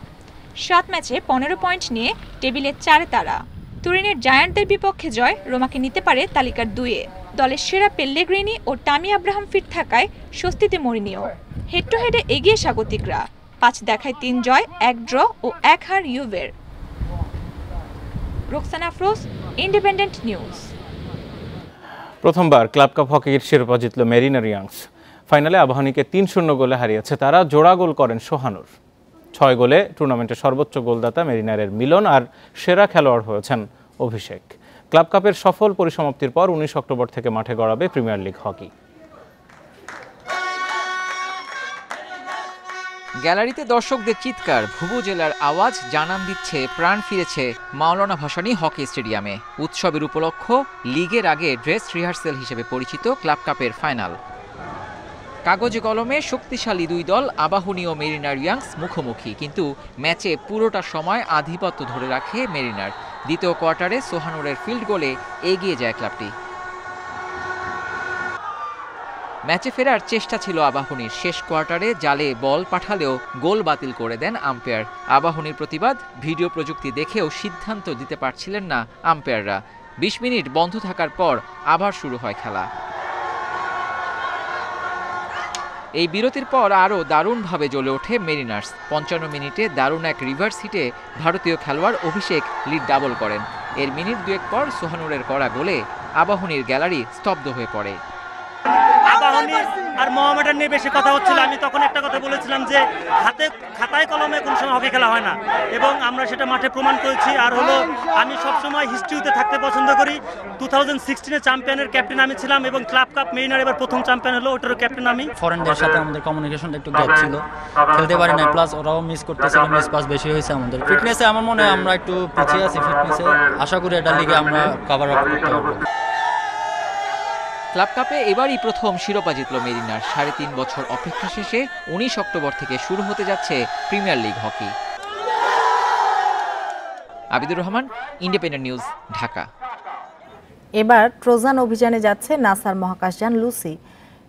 7 ম্যাচে 15 পয়েন্ট নিয়ে টেবিলে 4 তারা। তুরিনের জায়ান্টদের বিপক্ষে জয় রোমাকে নিতে পারে তালিকার 2-এ। দলের সেরা পেল্লেগ্রিনি ও টামি আব্রাহাম ফিট থাকায় স্বস্তিতে মরিনিও। হেড টু হেডে এগিয়ে স্বাগতিকরা। 5 দেখায় 3 জয় 1 ড্র ও 1 হার ইউভের। Roksana Afroz, independent news. প্রথমবার ক্লাব কাপ হকির শিরোপা জিতল মেরিনারিয়াংস। ফাইনালে আবাহনীকে 3-0 গোলে হারিয়েছে তারা। জোড়া গোল করেন সোহানুর। 6 গোলে টুর্নামেন্টের সর্বোচ্চ গোলদাতা মেরিনারের মিলন আর সেরা খেলোয়াড় হয়েছেন অভিষেক। ক্লাব কাপের সফল পরিসমাপ্তির পর 19 অক্টোবর থেকে মাঠে গড়াবে প্রিমিয়ার লিগ হকি। গ্যালারিতে দর্শকদের চিৎকার, ভুবুজেলার আওয়াজ জানান দিচ্ছে প্রাণ ফিরেছে মাওলানা ভাসানী হকি স্টেডিয়ামে। উৎসবের উপলক্ষ লিগের আগে ড্রেস রিহার্সেল হিসেবে পরিচিত ক্লাব কাপের ফাইনাল। কাগজে কলমে শক্তিশালী দুই দল আবাহনী ও মেরিনার ইয়াংস মুখোমুখি, কিন্তু ম্যাচে পুরোটা সময় আধিপত্য ধরে রাখে মেরিনার। দ্বিতীয় কোয়ার্টারে সোহানুরের ফিল্ড গোলে এগিয়ে যায় ক্লাবটি। ম্যাচে ফেরার চেষ্টা ছিল আবাহনীর। শেষ কোয়ার্টারে জালে বল পাঠালেও গোল বাতিল করে দেন আম্পায়ার। আবাহনীর প্রতিবাদ, ভিডিও প্রযুক্তি দেখেও সিদ্ধান্ত দিতে পারছিলেন না আম্পায়াররা। ২০ মিনিট বন্ধ থাকার পর আবার শুরু হয় খেলা। এই বিরতির পর আরও দারুণভাবে জ্বলে ওঠে মেরিনার্স। ৫৫ মিনিটে দারুণ এক রিভার্স হিটে ভারতীয় খেলোয়াড় অভিষেক লিড ডাবল করেন। এর মিনিট দুয়েক পর সোহানুরের করা গোলে আবাহনীর গ্যালারি স্তব্ধ হয়ে পড়ে। আবাহনী আর মোহামেডান নিয়ে বেশি কথা হচ্ছিল। আমি তখন একটা কথা বলেছিলাম যে খাতায় কলমে কোন সময় হকি খেলা হয় না, এবং আমরা সেটা মাঠে প্রমাণ করেছি। আর হলো, আমি সবসময় হিস্ট্রিতে থাকতে পছন্দ করি। 2016 চ্যাম্পিয়নের ক্যাপ্টেন আমি ছিলাম, এবং ক্লাব কাপ মেরিনার এবার প্রথম চ্যাম্পিয়ন হলো, ওটারও ক্যাপ্টেন আমি। ফরেনদের সাথে আমাদের কমিউনিকেশনটা একটু গ্যাপ ছিল, খেলতে পারি না, প্লাস ওরাও মিস করতেছিল, মিস পাস বেশি হয়েছে আমাদের। ফিটনেসে আমার মনে হয় আমরা একটু পিছিয়ে আছি ফিটনেসে। আশা করি এটা লিগে আমরা কভার আপ করতে পারবো। ক্লাব কাপে এবারই প্রথম শিরোপা জিতল মেরিনার। ৩.৫ বছর অপেক্ষা শেষে ১৯ অক্টোবর থেকে শুরু হতে যাচ্ছে premier league hockey. Abidur Rahman, independent news, Dhaka. এবার ট্রোজান অভিযানে যাচ্ছে নাসার মহাকাশযান লুসি।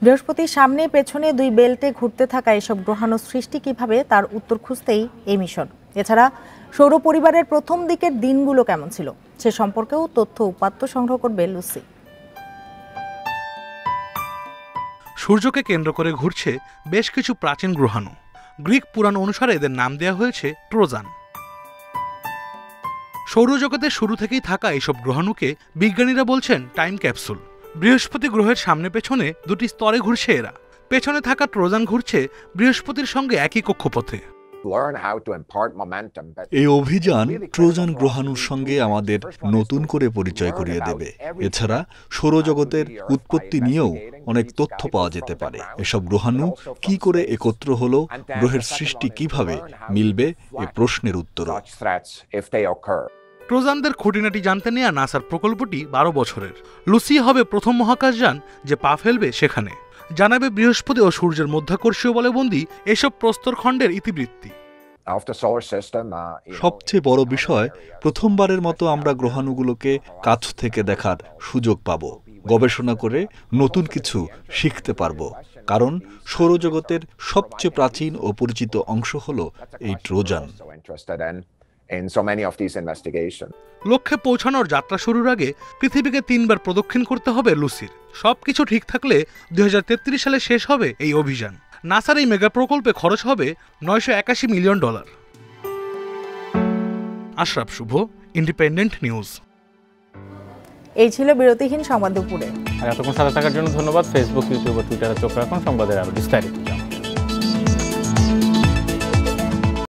বৃহস্পতির সামনে পেছনে দুই বেল্টে ঘুরতে থাকা এসব গ্রহাণু সৃষ্টি কিভাবে, তার উত্তর খুঁজতেই এই মিশন। এছাড়া সৌর পরিবারের প্রথম দিকের দিনগুলো কেমন ছিল সে সম্পর্কেও তথ্য উপাত্ত সংগ্রহ করবে লুসি। সূর্যকে কেন্দ্র করে ঘুরছে বেশ কিছু প্রাচীন গ্রহাণু। গ্রিক পুরাণ অনুসারে এদের নাম দেওয়া হয়েছে ট্রোজান। সৌরজগতের শুরু থেকেই থাকা এইসব গ্রহাণুকে বিজ্ঞানীরা বলছেন টাইম ক্যাপসুল। বৃহস্পতি গ্রহের সামনে পেছনে দুটি স্তরে ঘুরছে এরা। পেছনে থাকা ট্রোজান ঘুরছে বৃহস্পতির সঙ্গে একই কক্ষপথে। এই অভিযান ট্রোজান গ্রহাণুর সঙ্গে আমাদের নতুন করে পরিচয় করিয়ে দেবে। এছাড়া সৌরজগতের উৎপত্তি নিয়েও অনেক তথ্য পাওয়া যেতে পারে। এসব গ্রহাণু কি করে একত্র হলো, গ্রহের সৃষ্টি কিভাবে মিলবে, এ প্রশ্নের উত্তর। ট্রোজানদের খুঁটিনাটি জানতে নেওয়া নাসার প্রকল্পটি ১২ বছরের। লুসি হবে প্রথম মহাকাশযান যে পা ফেলবে সেখানে। জানাবে বৃহস্পতি ও সূর্যের মধ্যাকর্ষীয় বলে বন্দী এসব প্রস্তরখণ্ডের ইতিবৃত্তি। সবচেয়ে বড় বিষয়, প্রথমবারের মতো আমরা গ্রহাণুগুলোকে কাছ থেকে দেখার সুযোগ পাব। গবেষণা করে নতুন কিছু শিখতে পারব, কারণ সৌরজগতের সবচেয়ে প্রাচীন ও পরিচিত অংশ হল এই ট্রোজান। লক্ষ্যে পৌঁছানোর যাত্রা শুরুর আগে পৃথিবীকে ৩ বার প্রদক্ষিণ করতে হবে লুসির। সবকিছু ঠিক থাকলে ২০৩৩ সালে শেষ হবে এই অভিযান। নাসার এই মেগা প্রকল্পে খরচ হবে $৯৮১ মিলিয়ন। আশরাফ শুভ, ইন্ডিপেন্ডেন্ট নিউজ। এই ছিল বিরতিহীন সংবাদ দুপুরে। আর এতক্ষণ সাথে থাকার জন্য ধন্যবাদ। ফেসবুক, ইউটিউব ও টুইটারে চোখ রাখুন সংবাদের আরো বিস্তারিত।